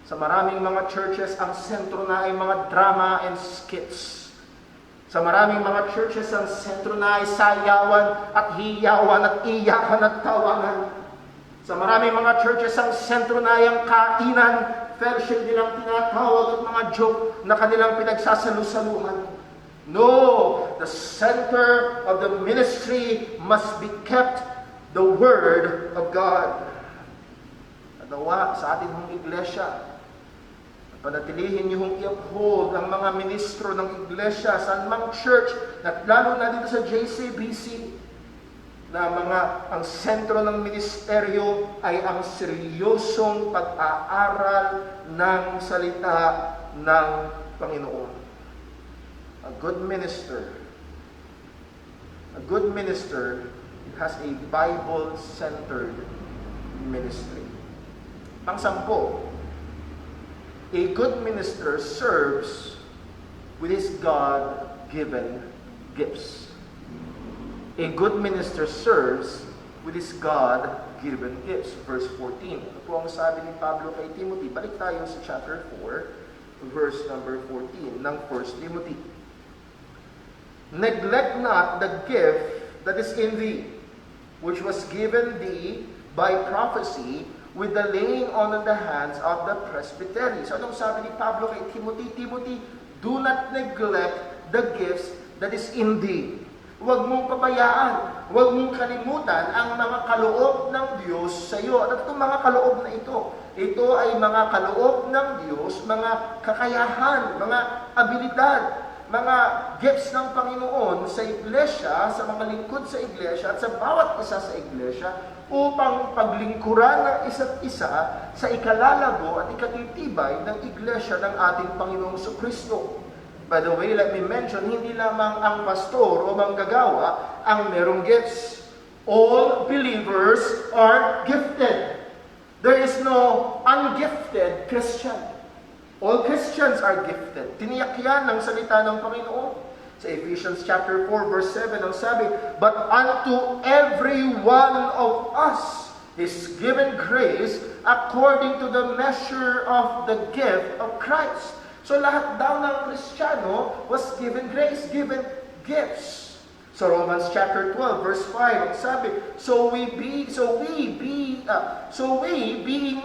Sa maraming mga churches, ang sentro na ay mga drama and skits. Sa maraming mga churches, ang sentro na ay sayawan at hiyawan at iyakan at tawanan. Sa maraming mga churches, ang sentro na ay ang kainan, fellowship nilang tinatawag at mga joke na kanilang pinagsasalu-saluhan. No, the center of the ministry must be kept the Word of God. At nawa sa ating hong iglesia, panatilihin niyo hong i-uphold ang mga ministro ng iglesia sa anumang church, at lalo na dito sa JCBC, na ang sentro ng ministeryo ay ang seryosong pag-aaral ng salita ng Panginoon. A good minister has a Bible-centered ministry. Pang-sampo, a good minister serves with his God-given gifts. A good minister serves with his God-given gifts. Verse 14. Ito po ang sabi ni Pablo kay Timothy. Balik tayo sa chapter 4, verse number 14 ng 1 Timothy. Neglect not the gift that is in thee, which was given thee by prophecy with the laying on of the hands of the presbytery. So anong sabi ni Pablo kay Timothy? Timothy, do not neglect the gifts that is in thee. Huwag mong pabayaan, huwag mong kalimutan ang mga kaloob ng Diyos sa iyo. At itong mga kaloob na ito ay mga kaloob ng Diyos, mga kakayahan, mga abilidad, mga gifts ng Panginoon sa iglesia, sa mga lingkod sa iglesia, at sa bawat isa sa iglesia, upang paglingkuran ng isa't isa sa ikalalago at ikatitibay ng iglesia ng ating Panginoong Kristo. By the way, let me mention, hindi lamang ang pastor o manggagawa ang merong gifts. All believers are gifted. There is no ungifted Christian. All Christians are gifted. Tiniyak yan ng salita ng Panginoon. Sa Ephesians chapter 4, verse 7, ang sabi, but unto every one of us is given grace according to the measure of the gift of Christ. So lahat daw ng Kristiyano was given grace, given gifts. So Romans chapter 12 verse 5 ang sabi, so we being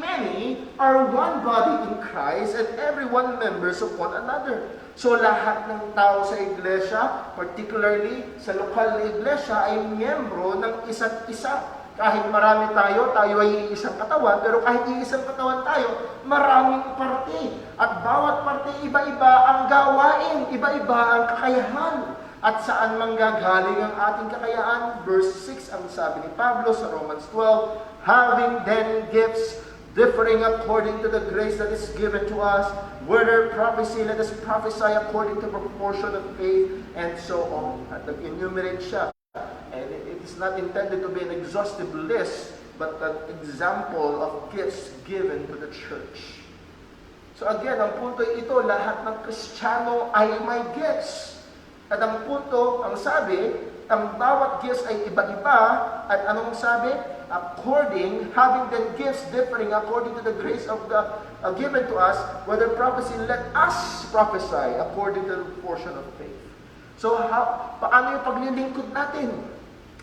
many are one body in Christ and everyone members of one another. So lahat ng tao sa iglesia, particularly sa lokal na iglesia, ay miyembro ng isa't isa. Kahit marami tayo ay iisang katawan, pero kahit iisang katawan tayo, maraming parte. At bawat parte, iba-iba ang gawain, iba-iba ang kakayahan. At saan manggagaling ang ating kakayahan? Verse 6 ang sabi ni Pablo sa Romans 12, having then gifts differing according to the grace that is given to us, whether prophecy, let us prophesy according to proportion of faith, and so on. At nag-enumerate siya. And it is not intended to be an exhaustive list, but an example of gifts given to the church. So again, ang punto ito, lahat ng Kristiyano ay may gifts. At ang punto, ang sabi, ang bawat gifts ay iba-iba. At anong sabi? Having the gifts differing according to the grace of the given to us, whether prophecy, let us prophesy according to the portion of faith. So, paano yung paglilingkod natin?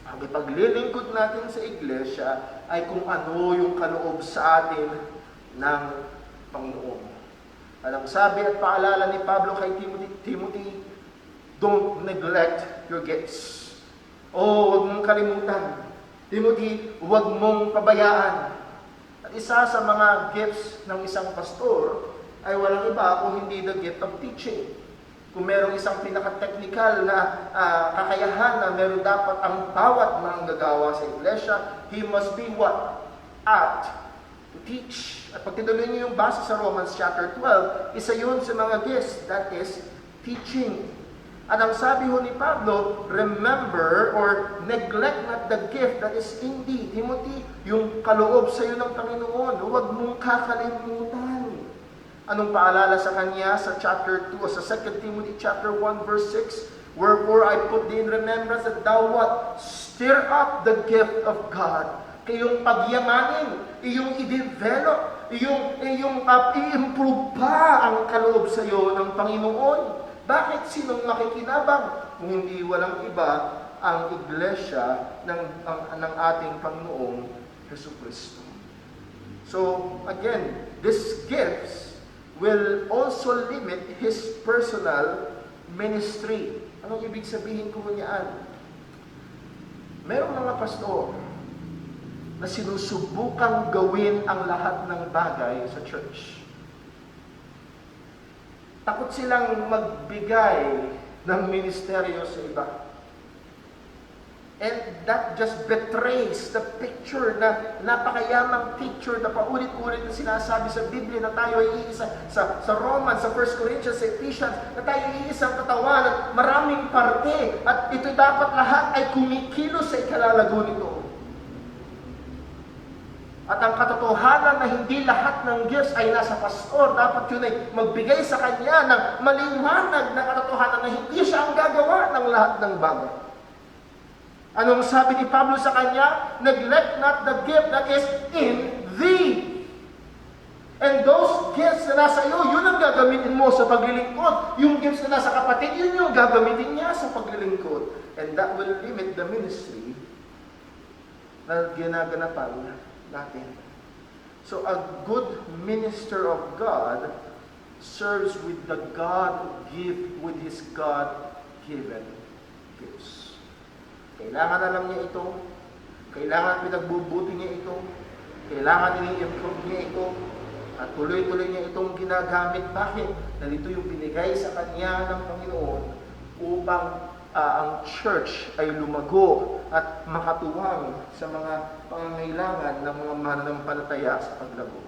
Ang paglilingkod natin sa iglesia ay kung ano yung kaloob sa atin ng Panginoon. At ang sabi at paalala ni Pablo kay Timothy, don't neglect your gifts. Huwag mong kalimutan. Timothy, huwag mong pabayaan. At isa sa mga gifts ng isang pastor ay walang iba kung hindi the gift of teaching. Kung merong isang pinaka-technical na kakayahan na meron dapat ang bawat manggagawa sa iglesia, he must be what? Apt to teach. At pag tinuloy niyo yung basa sa Romans chapter 12, isa yun sa mga gifts, that is teaching. At ang sabi ho ni Pablo, remember or neglect not the gift that is in thee. Timothy, yung kaloob sa iyo ng Panginoon, huwag mong kakalimutan. Anong paalala sa kanya sa chapter 2 o sa 2 Timothy chapter 1 verse 6? Wherefore I put thee in remembrance that thou what? Stir up the gift of God. Iyong pagyamanin, iyong i-develop, iyong i-improve pa ang kaloob sa iyo ng Panginoon. Bakit sinong makikinabang? Kung hindi walang iba ang iglesia ng ating Panginoong Jesucristo. So again, these gifts will also limit his personal ministry. Anong ibig sabihin ko niyan? Merong mga pastor na sinusubukang gawin ang lahat ng bagay sa church. Takot silang magbigay ng ministeryo sa iba. And that just betrays the picture na napakayamang picture na paulit-ulit na sinasabi sa Biblia na tayo ay iisa sa Romans, sa 1 Corinthians, sa Ephesians, na tayo ay iisang katawan at maraming parte at ito dapat lahat ay kumikilos sa ikalalago nito. At ang katotohanan na hindi lahat ng gifts ay nasa pastor, dapat yun ay magbigay sa kanya ng maliwanag na katotohanan na hindi siya ang gagawa ng lahat ng bagay. Anong sabi ni Pablo sa kanya? Neglect not the gift that is in thee. And those gifts na nasa iyo, yun ang gagamitin mo sa paglilingkod. Yung gifts na nasa kapatid, yun yung gagamitin niya sa paglilingkod. And that will limit the ministry na ginaganapan natin. So a good minister of God serves with the with his God-given gifts. Kailangan alam niya ito, kailangan pinagbubuti niya ito, kailangan i-improve niya ito, at tuloy-tuloy niya itong ginagamit. Bakit? Dahil ito yung binigay sa kanya ng Panginoon upang ang church ay lumago at makatuwang sa mga pangangailangan ng mga mananampalataya sa paglago.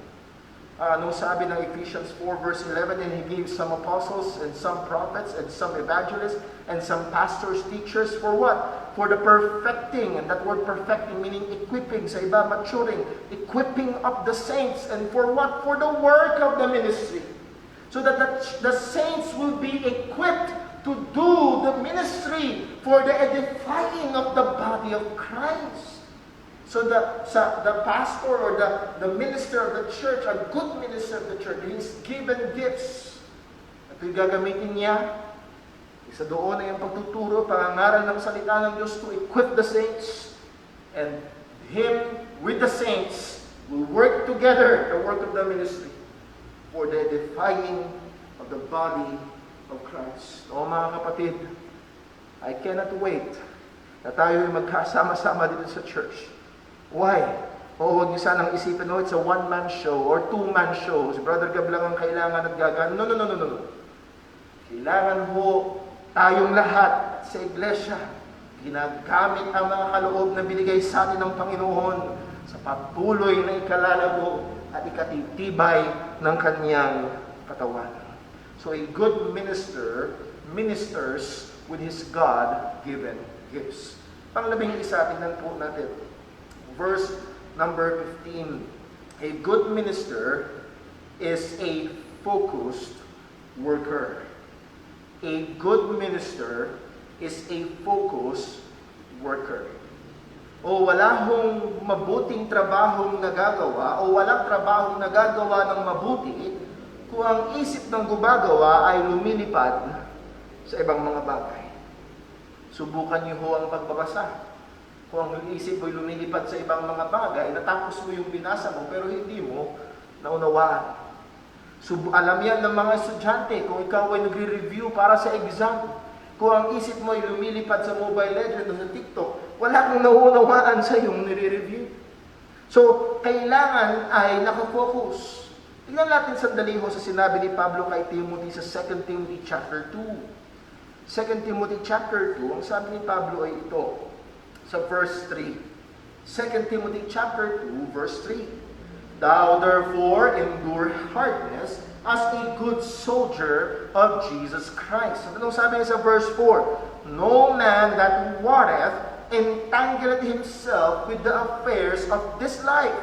Nung sabi ng Ephesians 4 verse 11, and he gave some apostles and some prophets and some evangelists and some pastors, teachers for what? For the perfecting, and that word perfecting meaning equipping, sa iba maturing, equipping of the saints, and for what? For the work of the ministry. So that the saints will be equipped to do the ministry for the edifying of the body of Christ. So the pastor or the minister of the church, a good minister of the church, he's given gifts. Ito'y gagamitin niya. Isa doon ay ang pagtuturo, pangangaral ng salita ng Diyos to equip the saints. And Him with the saints will work together the work of the ministry for the edifying of the body of Christ. O mga kapatid, I cannot wait na tayo ay magkasama-sama dito sa church. Why? O huwag niyo sanang isipin, it's a one-man show or two-man show. Si Brother Gab lang ang kailangan at gagana. No. Kailangan ho tayong lahat sa iglesia, ginagamit ang mga kaloob na binigay sa atin ng Panginoon sa patuloy na ikalalago at ikatitibay ng kanyang katawan. So a good minister ministers with his God-given gifts. Panglabing isa, tingnan po natin. Verse number 15. A good minister is a focused worker. A good minister is a focused worker. O wala hong mabuting trabahong nagagawa o walang trabahong nagagawa ng mabuti kung ang isip ng gumagawa ay lumilipad sa ibang mga bagay. Subukan niyo ho ang pagbabasa. Kung ang isip mo'y lumilipad sa ibang mga bagay, natapos mo yung binasa mo pero hindi mo naunawaan. Alam yan ng mga estudyante, kung ikaw ay nagre-review para sa exam, kung ang isip mo ay lumilipad sa Mobile Legends o sa TikTok, wala kang nauunawaan sa iyong nire-review. So, kailangan ay nakafocus. Tingnan natin sandali ho sa sinabi ni Pablo kay Timothy sa 2 Timothy chapter 2. 2 Timothy chapter 2, ang sabi ni Pablo ay ito, sa verse 3. 2 Timothy chapter 2, verse 3. Thou therefore endure hardness as a good soldier of Jesus Christ. Anong sabi niya sa verse 4? No man that warreth entangleth himself with the affairs of this life.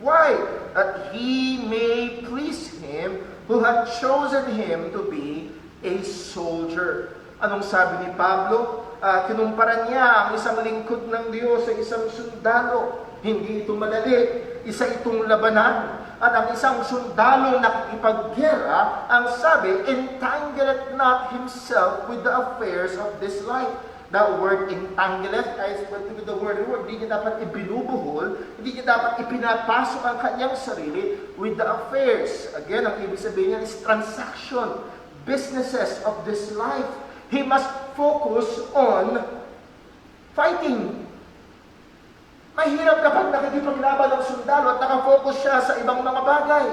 Why? That he may please him who hath chosen him to be a soldier. Anong sabi ni Pablo? Kinumpara niya ang isang lingkod ng Diyos sa isang sundalo. Hindi ito madali. Isa itong labanan. At ang isang sundalo na ipaggera, ang sabi, entangleth not himself with the affairs of this life. That word entangleth, ay with the word, hindi niya dapat ibinubuhol, hindi niya dapat ipinapasok ang kanyang sarili with the affairs. Again, ang ibig sabihin niya is transaction, businesses of this life. He must focus on fighting. Mahirap kapag nakikipaglaban ng sundalo at nakafocus siya sa ibang mga bagay.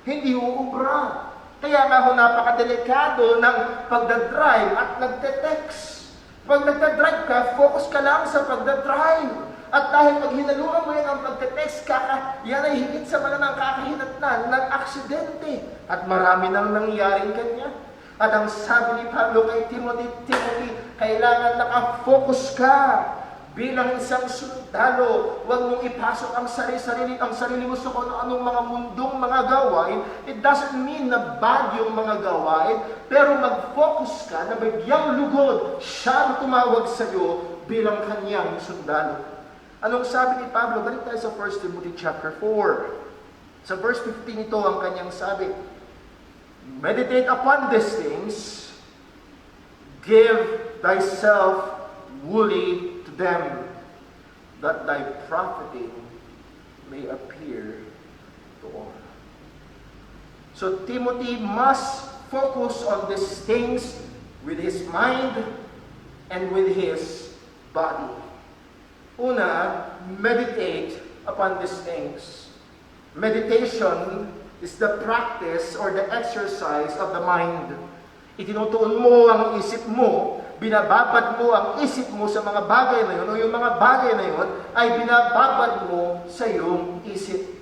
Hindi uubra. Kaya nga ho napakadelikado ng pagdadrive at nagte-text. Pag nagdadrive ka, focus ka lang sa pagdadrive. At dahil pag hinaluan mo yan ang pagte-text ka, yan ay higit sa malamang kakahinatnan ng aksidente. At marami nang nangyaring kanya. At ang sabi ni Pablo kay Timothy, kailangan nakafocus ka. Bilang isang sundalo, huwag mong ipasok ang sarili mo sa kung anong mga mundong mga gawain. It doesn't mean na bad yung mga gawain, pero mag-focus ka na bigyang lugod siya na tumawag sa iyo bilang kanyang sundalo. Anong sabi ni Pablo? Balik tayo sa 1 Timothy chapter 4. Sa verse 15 ito ang kanyang sabi, meditate upon these things, give thyself wholly them, that thy profiting may appear to all. So Timothy must focus on these things with his mind and with his body. Una, meditate upon these things. Meditation is the practice or the exercise of the mind. Itinutuon mo ang isip mo, binababad mo ang isip mo sa mga bagay na yun, o yung mga bagay na yun ay binababad mo sa iyong isip.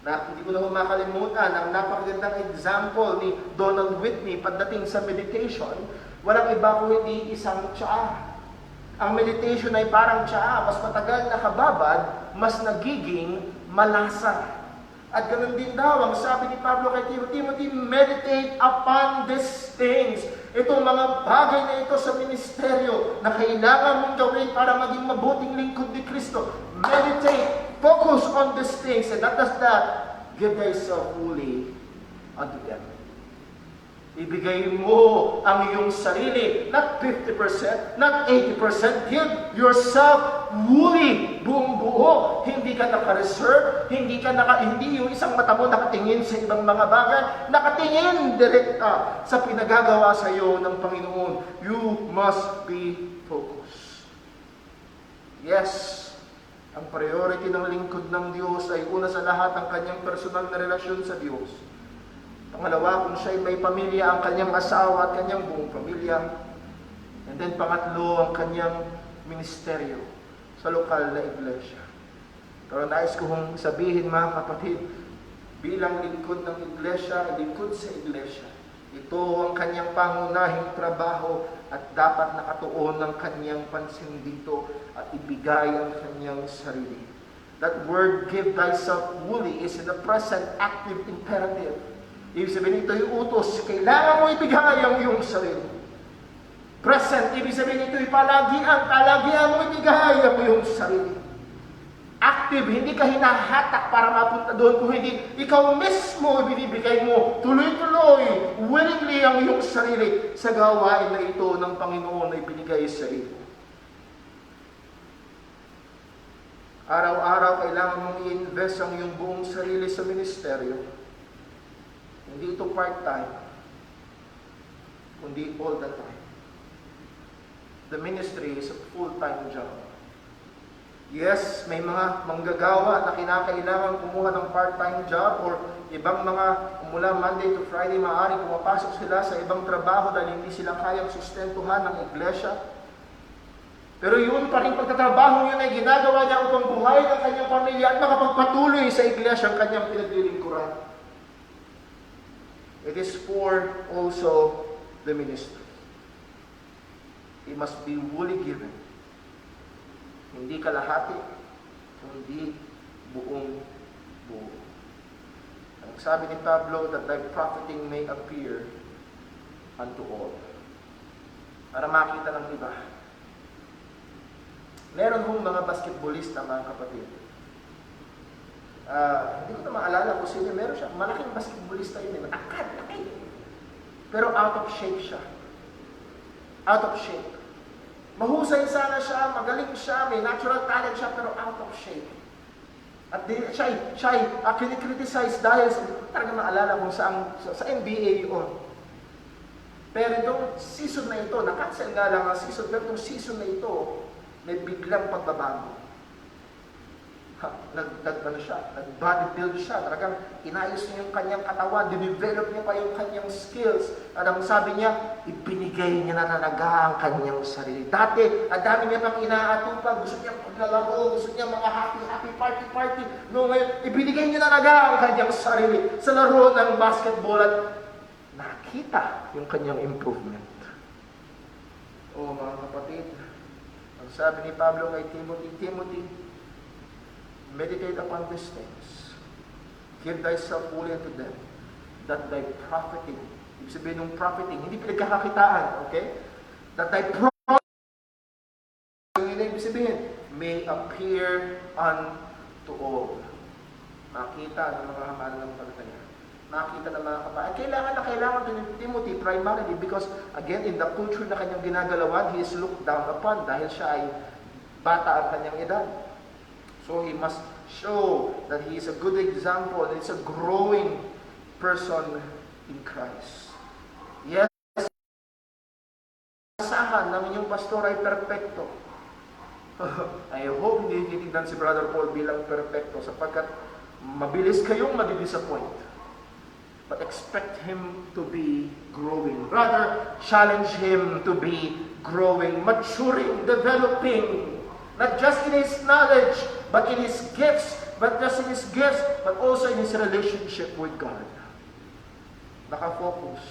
Hindi ko na makalimutan ang napakagandang example ni Donald Whitney pagdating sa meditation. Walang iba kundi isang tsaa. Ang meditation ay parang tsaa, mas matagal nakababad, mas nagiging malasa. At ganun din daw, ang sabi ni Pablo kay Timothy, meditate upon these things. Itong mga bagay na ito sa ministeryo na kailangan mong gawin para maging mabuting lingkod ni Kristo. Meditate, focus on these things, and not just that, give thyself fully unto them. Ibigay mo ang iyong sarili, not 50%, not 80%. Give yourself fully, buong buo. Hindi ka naka-reserve, hindi yung isang mata mo nakatingin sa ibang mga bagay, nakatingin direkta sa pinagagawa sa iyo ng Panginoon. You must be focused. Yes, ang priority ng lingkod ng Diyos ay una sa lahat ang kanyang personal na relasyon sa Diyos. Pangalawa, kung siya'y may pamilya, ang kanyang asawa at kanyang buong pamilya. And then pangatlo, ang kanyang ministeryo sa lokal na iglesia. Pero nais ko kong sabihin, mga kapatid, bilang lingkod ng iglesia, lingkod sa iglesia, ito ang kanyang pangunahing trabaho at dapat nakatuon ng kanyang pansin dito at ibigay ang kanyang sarili. That word, give thyself fully, is in the present active imperative. Ibig sabihin ito yung utos, kailangan mo ibigay ang iyong sarili. Present, ibig sabihin ito yung palagian mo ibigay ang iyong sarili. Active, hindi ka hinahatak para mapunta doon, kung hindi, ikaw mismo ibinibigay mo, tuloy-tuloy, willingly ang iyong sarili sa gawain na ito ng Panginoon na ibinigay sa iyo. Araw-araw kailangan mong i-invest ang iyong buong sarili sa ministeryo. Hindi ito part-time, kundi all the time. The ministry is a full-time job. Yes, may mga manggagawa na kinakailangan kumuha ng part-time job or ibang mga mula Monday to Friday, maaaring pumapasok sila sa ibang trabaho dahil hindi sila kayang sustentuhan ng iglesia. Pero yun pa rin pagtatrabaho yun ay ginagawa niya upang buhay ng kanyang pamilya at makapagpatuloy sa iglesia ang kanyang pinaglilingkuran. It is for also the ministry. It must be fully given. Hindi kalahati, kundi buong buo. Ang sabi ni Pablo, that thy profiting may appear unto all. Para makita ng iba. Meron hong mga basketballista, mga kapatid. Hindi ko na maalala kung sino, meron siya, malaking basketballista yun, matangkad, laki. Pero out of shape siya. Out of shape. Mahusay sana siya, magaling siya, may natural talent siya, pero out of shape. At siya kinikriticize dahil talaga maalala kung sa NBA yun. Pero itong season na ito, nakancel nga lang ang season, pero itong season na ito, may biglang pagbabago. Nag-bodybuild siya, talagang inayos niya yung kanyang katawan, dinevelop niya pa yung kanyang skills. At ang sabi niya, ibinigay niya na talaga ang kanyang sarili. Dati, ang dami niya pang inaatupag, gusto niya paglalaro, gusto niya mga happy party. No, ngayon, ibinigay niya na talaga ang kanyang sarili sa laro ng basketball at nakita yung kanyang improvement. Mga kapatid, ang sabi ni Pablo kay Timothy, meditate upon these things. Give thyself fully unto them, that thy profiting, ibig sabihin ng profiting, hindi pinagkakakitaan, okay? That thy profiting, ibig sabihin, may appear unto all. Makita ng mga mahal ng palataya. Makita ng mga kapatid. Kailangan din ni Timothy primarily because, again, in the culture na kanyang ginagalawan, he is looked down upon dahil siya ay bata ang kanyang edad. So he must show that he is a good example, and it's a growing person in Christ. Yes, asahan ng inyong pastor ay perfecto. I hope hindi titignan si Brother Paul bilang perfecto sapagkat mabilis kayong madi-disappoint. But expect him to be growing. Rather, challenge him to be growing, maturing, developing. Not just in his knowledge, but in his gifts, but also in his relationship with God. Nakafocus.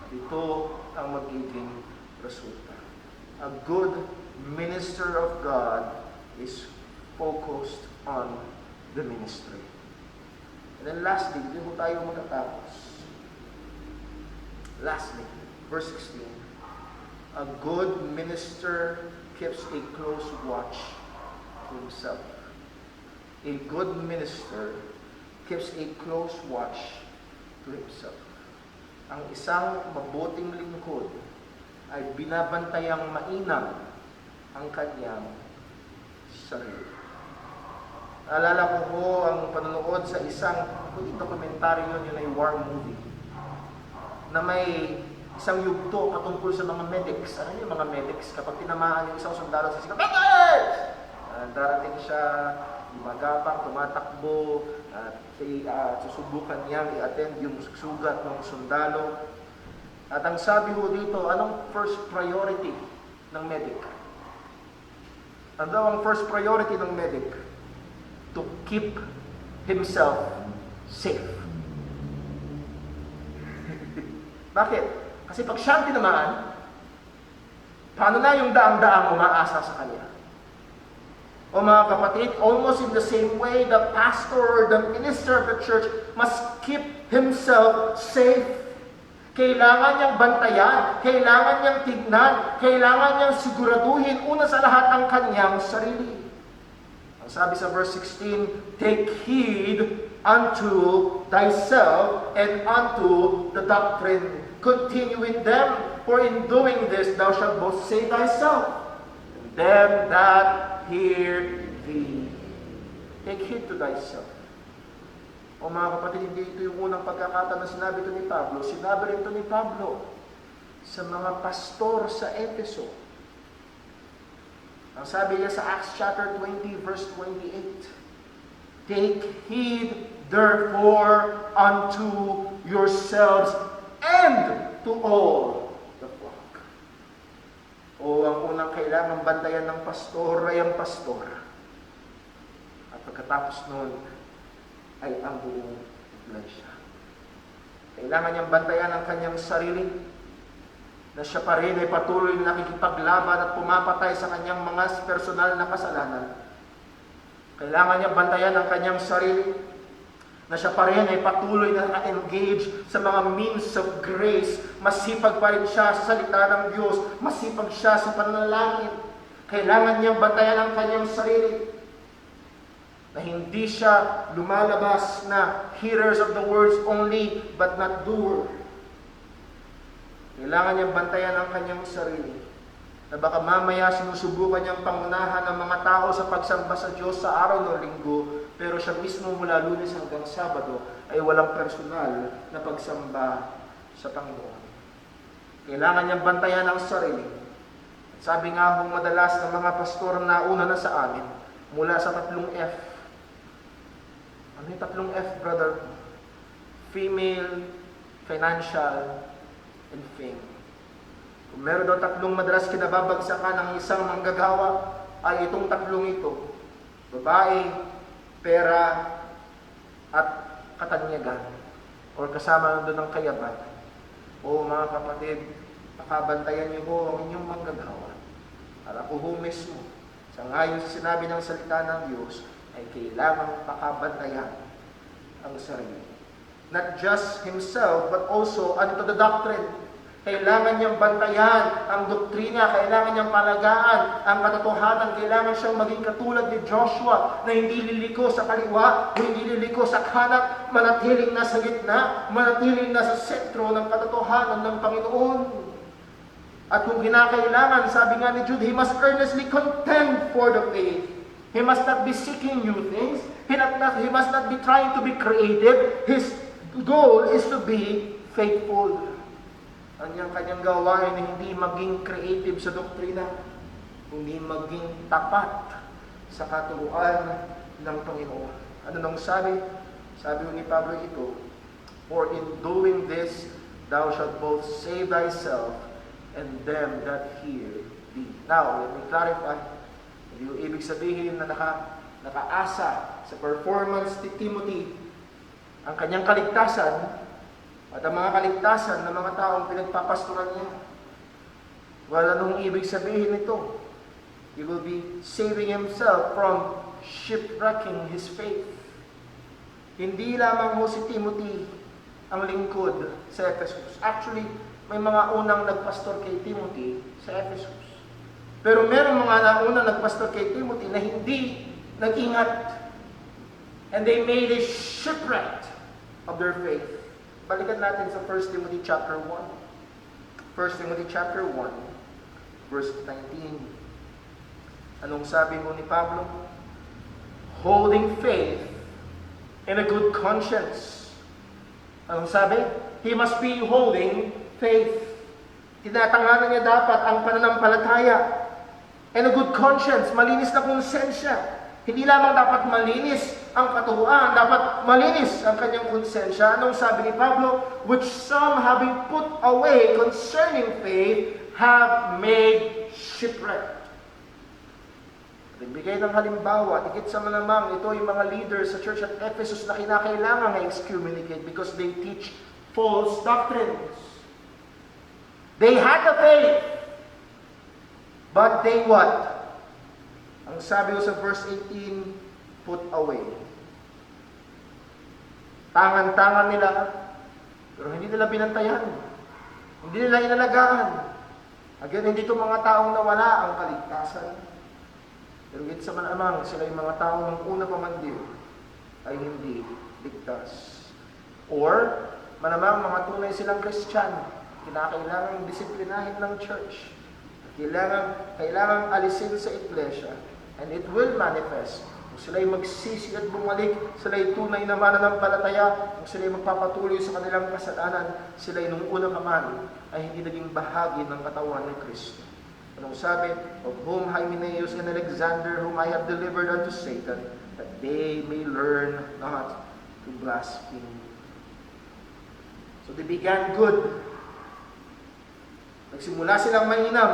Ito ang magiging resulta. A good minister of God is focused on the ministry. And then lastly, hindi mo tayo matatapos. Lastly, verse 16. A good minister keeps a close watch to himself. A good minister keeps a close watch to himself. ang isang mabuting lingkod ay binabantayang mainam ang kanyang sarili. Naalala ko po ang panonood sa isang dokumentaryo, yun ay war movie, na may isang yugto patungkol sa mga medics. Ano yung mga medics? Kapag tinamaan yung isang sundalo sa sigaw, medics! Darating siya, gumagapang, tumatakbo, at susubukan niyang i-attend yung sugat ng sundalo. At ang sabi ho dito, anong first priority ng medic? Ano daw ang first priority ng medic? To keep himself safe. Bakit? Kasi pag siya tinamaan, paano na yung daang-daang umaasa sa kanya? O mga kapatid, almost in the same way, the pastor or the minister of the church must keep himself safe. Kailangan niyang bantayan, kailangan niyang tignan, kailangan niyang siguraduhin una sa lahat ang kanyang sarili. Ang sabi sa verse 16, take heed unto thyself and unto the doctrine. Continue in them, for in doing this thou shalt both save thyself, and them that hear thee. Take heed to thyself. O mga kapatid, hindi ito yung unang pagkakataon na sinabi ito ni Pablo. Sinabi rin ito ni Pablo sa mga pastor sa Efeso. Ang sabi niya sa Acts chapter 20, verse 28, take heed therefore unto yourselves and to all the flock. O ang unang kailangang bantayan ng pastor ay ang pastor. At pagkatapos nun, ay ang buong iglesia. Kailangan niyang bantayan ang kanyang sarili, na siya pa rin ay patuloy na nakikipaglaban at pumapatay sa kanyang mga personal na kasalanan. Kailangan niyang bantayan ang kanyang sarili, na siya pa rin ay patuloy na naka-engage sa mga means of grace. Masipag pa rin siya sa salita ng Diyos, masipag siya sa pananalangin. Kailangan niyang bantayan ang kanyang sarili, na hindi siya lumalabas na hearers of the words only, but not doer. Kailangan niyang bantayan ang kanyang sarili, na baka mamaya sinusubukan niyang pangunahan ng mga tao sa pagsamba sa Diyos sa araw ng linggo, pero siya mismo mula Lunes hanggang Sabado ay walang personal na pagsamba sa Panginoon. Kailangan niyang bantayan ang sarili. At sabi nga kung madalas ng mga pastor na una na sa amin, mula sa 3 F. Ano yung 3 F, brother? Female, financial, and fame. Kung meron daw 3 madalas kinababagsakan ng isang manggagawa, ay itong 3 ito. Babae, pera, at katanyagan. O kasama doon ng kayaban. O mga kapatid, pakabantayan niyo ho ang inyong manggagawa. Para ko ho mismo, sa ngayon sa sinabi ng salita ng Diyos, ay kailangang pakabantayan ang sarili. Not just himself, but also unto the doctrine. Kailangan niyang bantayan ang doktrina, kailangan niyang palagaan ang katotohanan, kailangan siyang maging katulad ni Joshua na hindi liliko sa kaliwa, hindi liliko sa kanan, manatiling nasa gitna, manatiling nasa sentro ng katotohanan ng Panginoon. At kung kinakailangan, sabi nga ni Jude, he must earnestly contend for the faith. He must not be seeking new things. He must not be trying to be creative. His goal is to be faithful. Ang kanyang gawain ay hindi maging creative sa doktrina, kundi maging tapat sa katuruan ng Panginoon. Ano nang sabi? Sabi ni Pablo ito, for in doing this, thou shalt both save thyself and them that hear thee. Now, let me clarify. Hindi yung ibig sabihin na nakaasa sa performance ni Timothy ang kanyang kaligtasan at ang mga kaligtasan ng mga taong pinagpapastoran niya. Wala nung ibig sabihin nito. He will be saving himself from shipwrecking his faith. Hindi lamang ho si Timothy ang lingkod sa Ephesus. Actually, may mga unang nagpastor kay Timothy sa Ephesus. Pero meron mga naunang nagpastor kay Timothy na hindi nag-ingat. And they made a shipwreck of their faith. balikan natin sa 1 Timothy chapter 1. 1 Timothy chapter 1, verse 19. Anong sabi mo ni Pablo? Holding faith and a good conscience. Anong sabi? He must be holding faith. Tinatanganan niya dapat ang pananampalataya. And a good conscience, malinis na konsensya. Hindi lamang dapat malinis ang katuruan, dapat malinis ang kanyang konsensya. Anong sabi ni Pablo? Which some having put away concerning faith have made shipwreck. Nagbigay ng halimbawa, higit sa malamang, ito yung mga leaders sa church at Ephesus na kinakailangan na excommunicate because they teach false doctrines. They had the faith, but they what? Ang sabi ko sa verse 18, put away. Tangan-tangan nila, pero hindi nila binantayan. Hindi nila inalagaan. Again, hindi ito mga taong nawala ang kaligtasan. Pero higit sa malamang, sila yung mga taong ng una pa man din ay hindi ligtas. Or, malamang mga tunay silang Kristiyano, kinakailangang disiplinahin ng church. Kailangang alisin sa iglesia. And it will manifest. Kung sila'y magsisi at bumalik, sila'y tunay na mananampalataya, kung sila'y magpapatuloy sa kanilang kasalanan, sila'y nung una pa man ay hindi naging bahagi ng katawan ni Kristo. Anong sabi? Of whom Hymenaeus and Alexander, whom I have delivered unto Satan, that they may learn not to blaspheme. So they began good. Nagsimula silang mainam.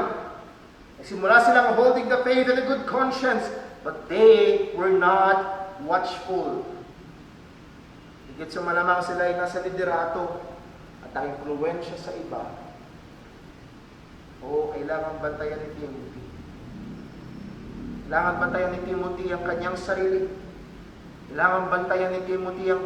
Nagsimula silang holding the faith and a good conscience, but they were not watchful. Higit sa malamang sila ay nasa liderato at na-influensya sa iba. O kailangan bantayan ni Timothy. Kailangan bantayan ni Timothy ang kanyang sarili. Kailangan bantayan ni Timothy ang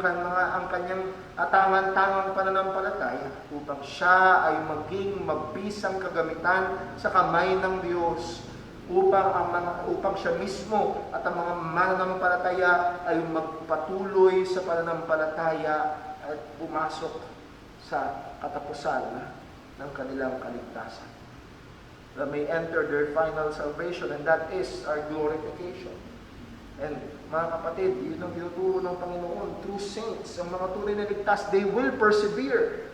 kanyang atangan-tangang pananampalataya upang siya ay maging mabisang kagamitan sa kamay ng Diyos, upang siya mismo at ang mga mananampalataya ay magpatuloy sa pananampalataya at pumasok sa katapusan ng kanilang kaligtasan. That may enter their final salvation, and that is our glorification. And mga kapatid, yun ang tinuturo ng Panginoon. True saints, ang mga tunay na ligtas, they will persevere.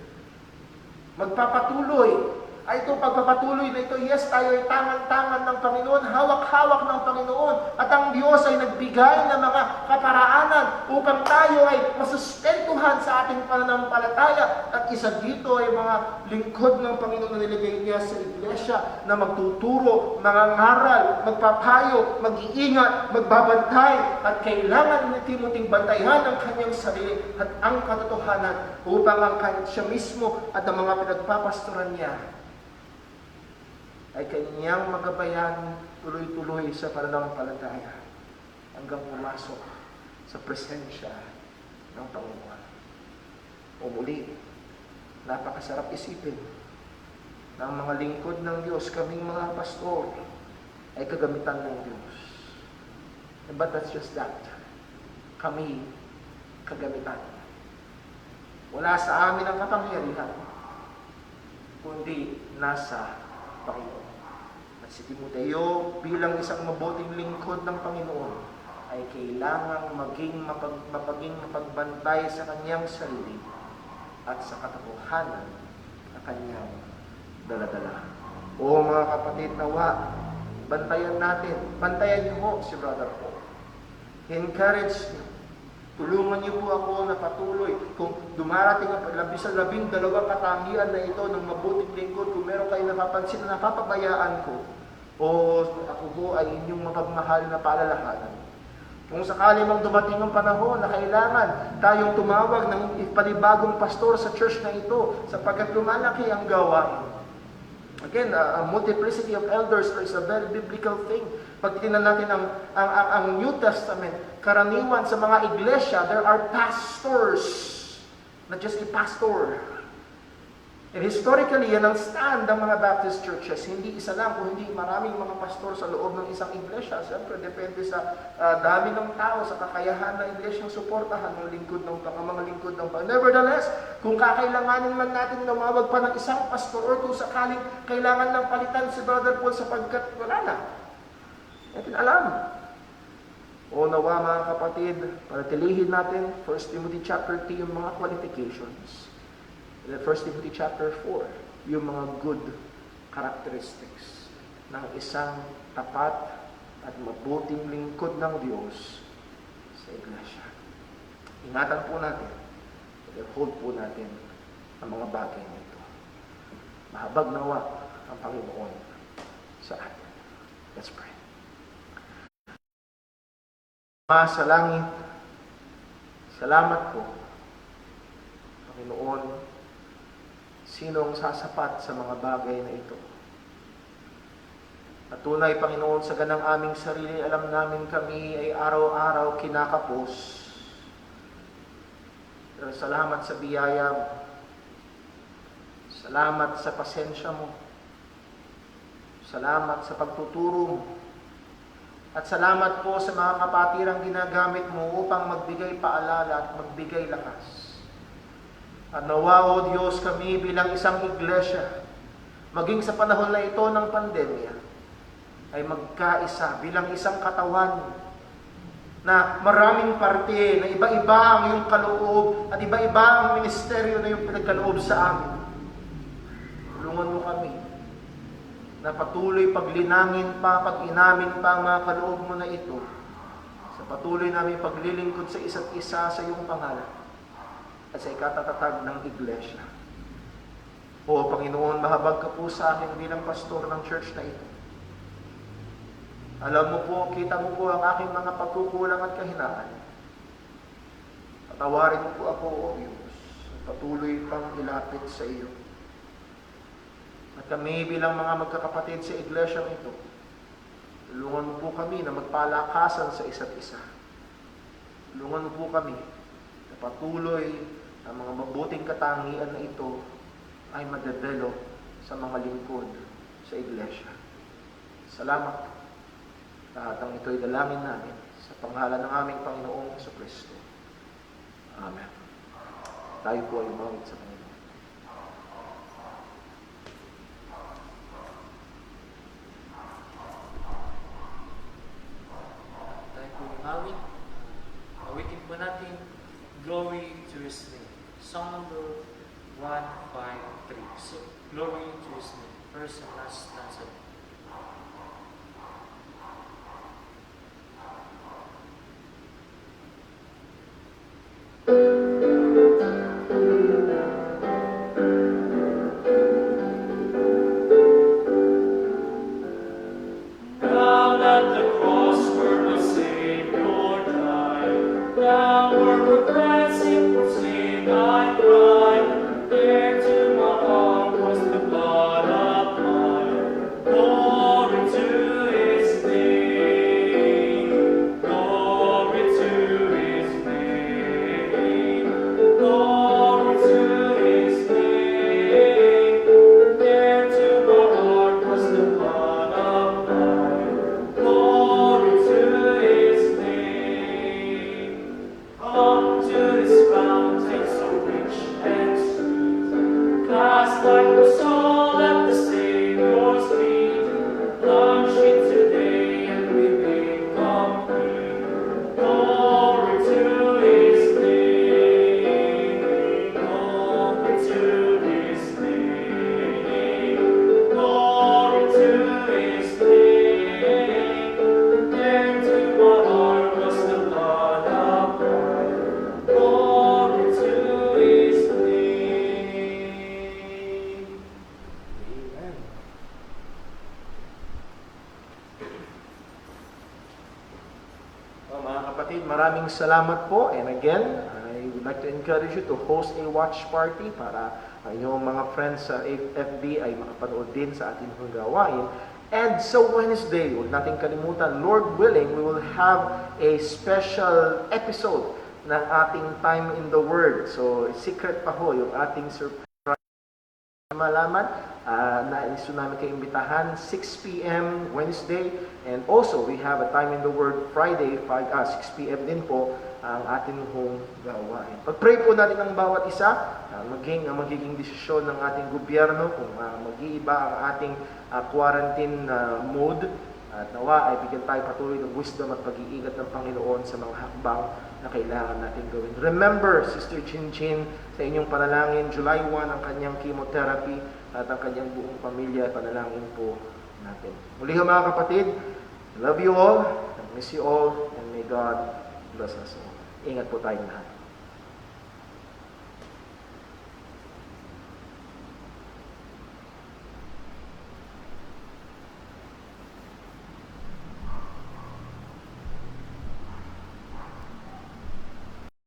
Magpapatuloy. Ay itong pagpapatuloy na ito, yes, tayo ay tangan-tangan ng Panginoon, hawak-hawak ng Panginoon, at ang Diyos ay nagbigay ng mga kaparaanan upang tayo ay masustentuhan sa ating pananampalataya. At isa dito ay mga lingkod ng Panginoon na nilagay niya sa iglesia na magtuturo, mangangaral, magpapayo, mag-iingat, magbabantay, at kailangan ni Timothy bantayan ang kanyang sarili at ang katotohanan upang siya mismo at ang mga pinagpapastoran niya ay kanyang magabayan tuloy-tuloy sa pananampalataya hanggang pumasok sa presensya ng Panginoon. O muli, napakasarap isipin na ang mga lingkod ng Diyos, kaming mga pastor, ay kagamitan ng Diyos. But that's just that. Kami, kagamitan. Wala sa amin ang kapangyarihan, kundi nasa Panginoon. At si Timoteo bilang isang mabuting lingkod ng Panginoon ay kailangang maging mapagbantay sa kanyang sarili at sa katotohanan na kanyang daladala. O mga kapatid, nawa, bantayan natin. Bantayan niyo po si Brother Paul. Encourage niyo. Tulungan niyo po ako na patuloy. Kung dumarating ang sa 12 katangian na ito ng mabuting lingkod, kung meron kayo napapansin na napapabayaan ko, o ako po ay inyong mapagmahal na paalalahanan. Kung sakali mang dumating ang panahon na kailangan tayong tumawag ng panibagong pastor sa church na ito, sapagkat lumalaki ang gawain. Again, a multiplicity of elders is a very biblical thing. Pag tingnan natin ang New Testament, karaniwan sa mga iglesia, there are pastors, not just a pastor. And historically, yan ang stand ng mga Baptist churches. Hindi isa lang, kung hindi maraming mga pastor sa loob ng isang iglesia. Siyempre, depende sa dami ng tao, sa kakayahan ng iglesyang suportahan ng lingkod ng mga lingkod ng Panginoon. Nevertheless, kung kakailanganin man natin tumawag pa ng isang pastor or kung sakaling kailangan ng palitan si Brother Paul sapagkat wala na. Natin alam. O nawa mga kapatid, para tilihin natin, 1 Timothy chapter 3, yung mga qualifications. And then 1 Timothy chapter 4, yung mga good characteristics ng isang tapat at mabuting lingkod ng Diyos sa iglesia. Ingatan po natin, hold po natin ang mga bagay nito. Mahabag nawa ang Panginoon sa atin. Let's pray. Ama sa langit, salamat po, Panginoon, sino ang sasapat sa mga bagay na ito. At tunay, Panginoon, sa ganang aming sarili, alam namin kami ay araw-araw kinakapos. Pero salamat sa biyaya mo. Salamat sa pasensya mo. Salamat sa pagtuturo mo. At salamat po sa mga kapatirang ginagamit mo upang magbigay paalala at magbigay lakas. At nawa, O Diyos, kami bilang isang iglesia, maging sa panahon na ito ng pandemya, ay magkaisa bilang isang katawan na maraming parte, na iba-iba ang iyong kaloob at iba-iba ang ministeryo na iyong pinagkaloob sa amin. Tulungan mo kami na patuloy paglinangin pa, pag-inamin pa ang mga kaloob mo na ito sa patuloy namin paglilingkod sa isa't isa sa iyong pangalan at sa ikatatag ng iglesia. O Panginoon, mahabag ka po sa akin bilang pastor ng church na ito. Alam mo po, kita mo po ang aking mga pagkukulang at kahinaan. Patawarin mo po ako, O Diyos, patuloy pang ilapit sa iyo. At kami bilang mga magkakapatid sa iglesyang ito, tulungan mo po kami na magpalakasan sa isa't isa. Tulungan mo po kami na patuloy ang mga mabuting katangian na ito ay madevelop sa mga lingkod sa iglesia. Salamat. Lahat ng ito'y dalangin namin sa pangalan ng aming Panginoong Jesucristo. Amen. Tayo po ay umawit sa Panginoon. Tayo po umawit. Awitin po natin, Glory to His name. Song number 153. So, Glory to His name. First and last stanza. Down at the cross where my Savior died, down where progressing for sin I cried, there to my heart was the blood applied. Glory to His name, glory to His name, glory to His name. There to my heart was the blood applied. Glory to His name. Come to this fountain so rich and sweet, cast like the soul at the Savior's feet. Plunge in today and be made complete. Glory to His name. Glory to His name. Glory to His name. There to my heart was the blood applied. Glory to His name. Amen. Mga kapatid, maraming salamat po. And again, I would like to encourage you to host a watch party para ang inyong mga friends sa FB ay makapanood din sa ating gawain. And so Wednesday, huwag natin kalimutan, Lord willing, we will have a special episode ng ating Time in the Word. So, secret pa ho yung ating surprise. malaman, nais namin kayo imbitahan 6 p.m. Wednesday, and also we have a time in the Word Friday 6 p.m. din po ang ating hong gawain. Pag-pray po natin ang bawat isa, magiging desisyon ng ating gobyerno kung mag-iiba ang ating quarantine mode, at nawa ay bigyan tayo patuloy ng wisdom at pag-iingat ng Panginoon sa mga hakbang na kailangan natin gawin. Remember, Sister Chin Chin, sa inyong panalangin, July 1 ang kanyang chemotherapy at ang kanyang buong pamilya, panalangin po natin. Muli mga kapatid, I love you all, I miss you all, and may God bless us all. Ingat po tayong lahat.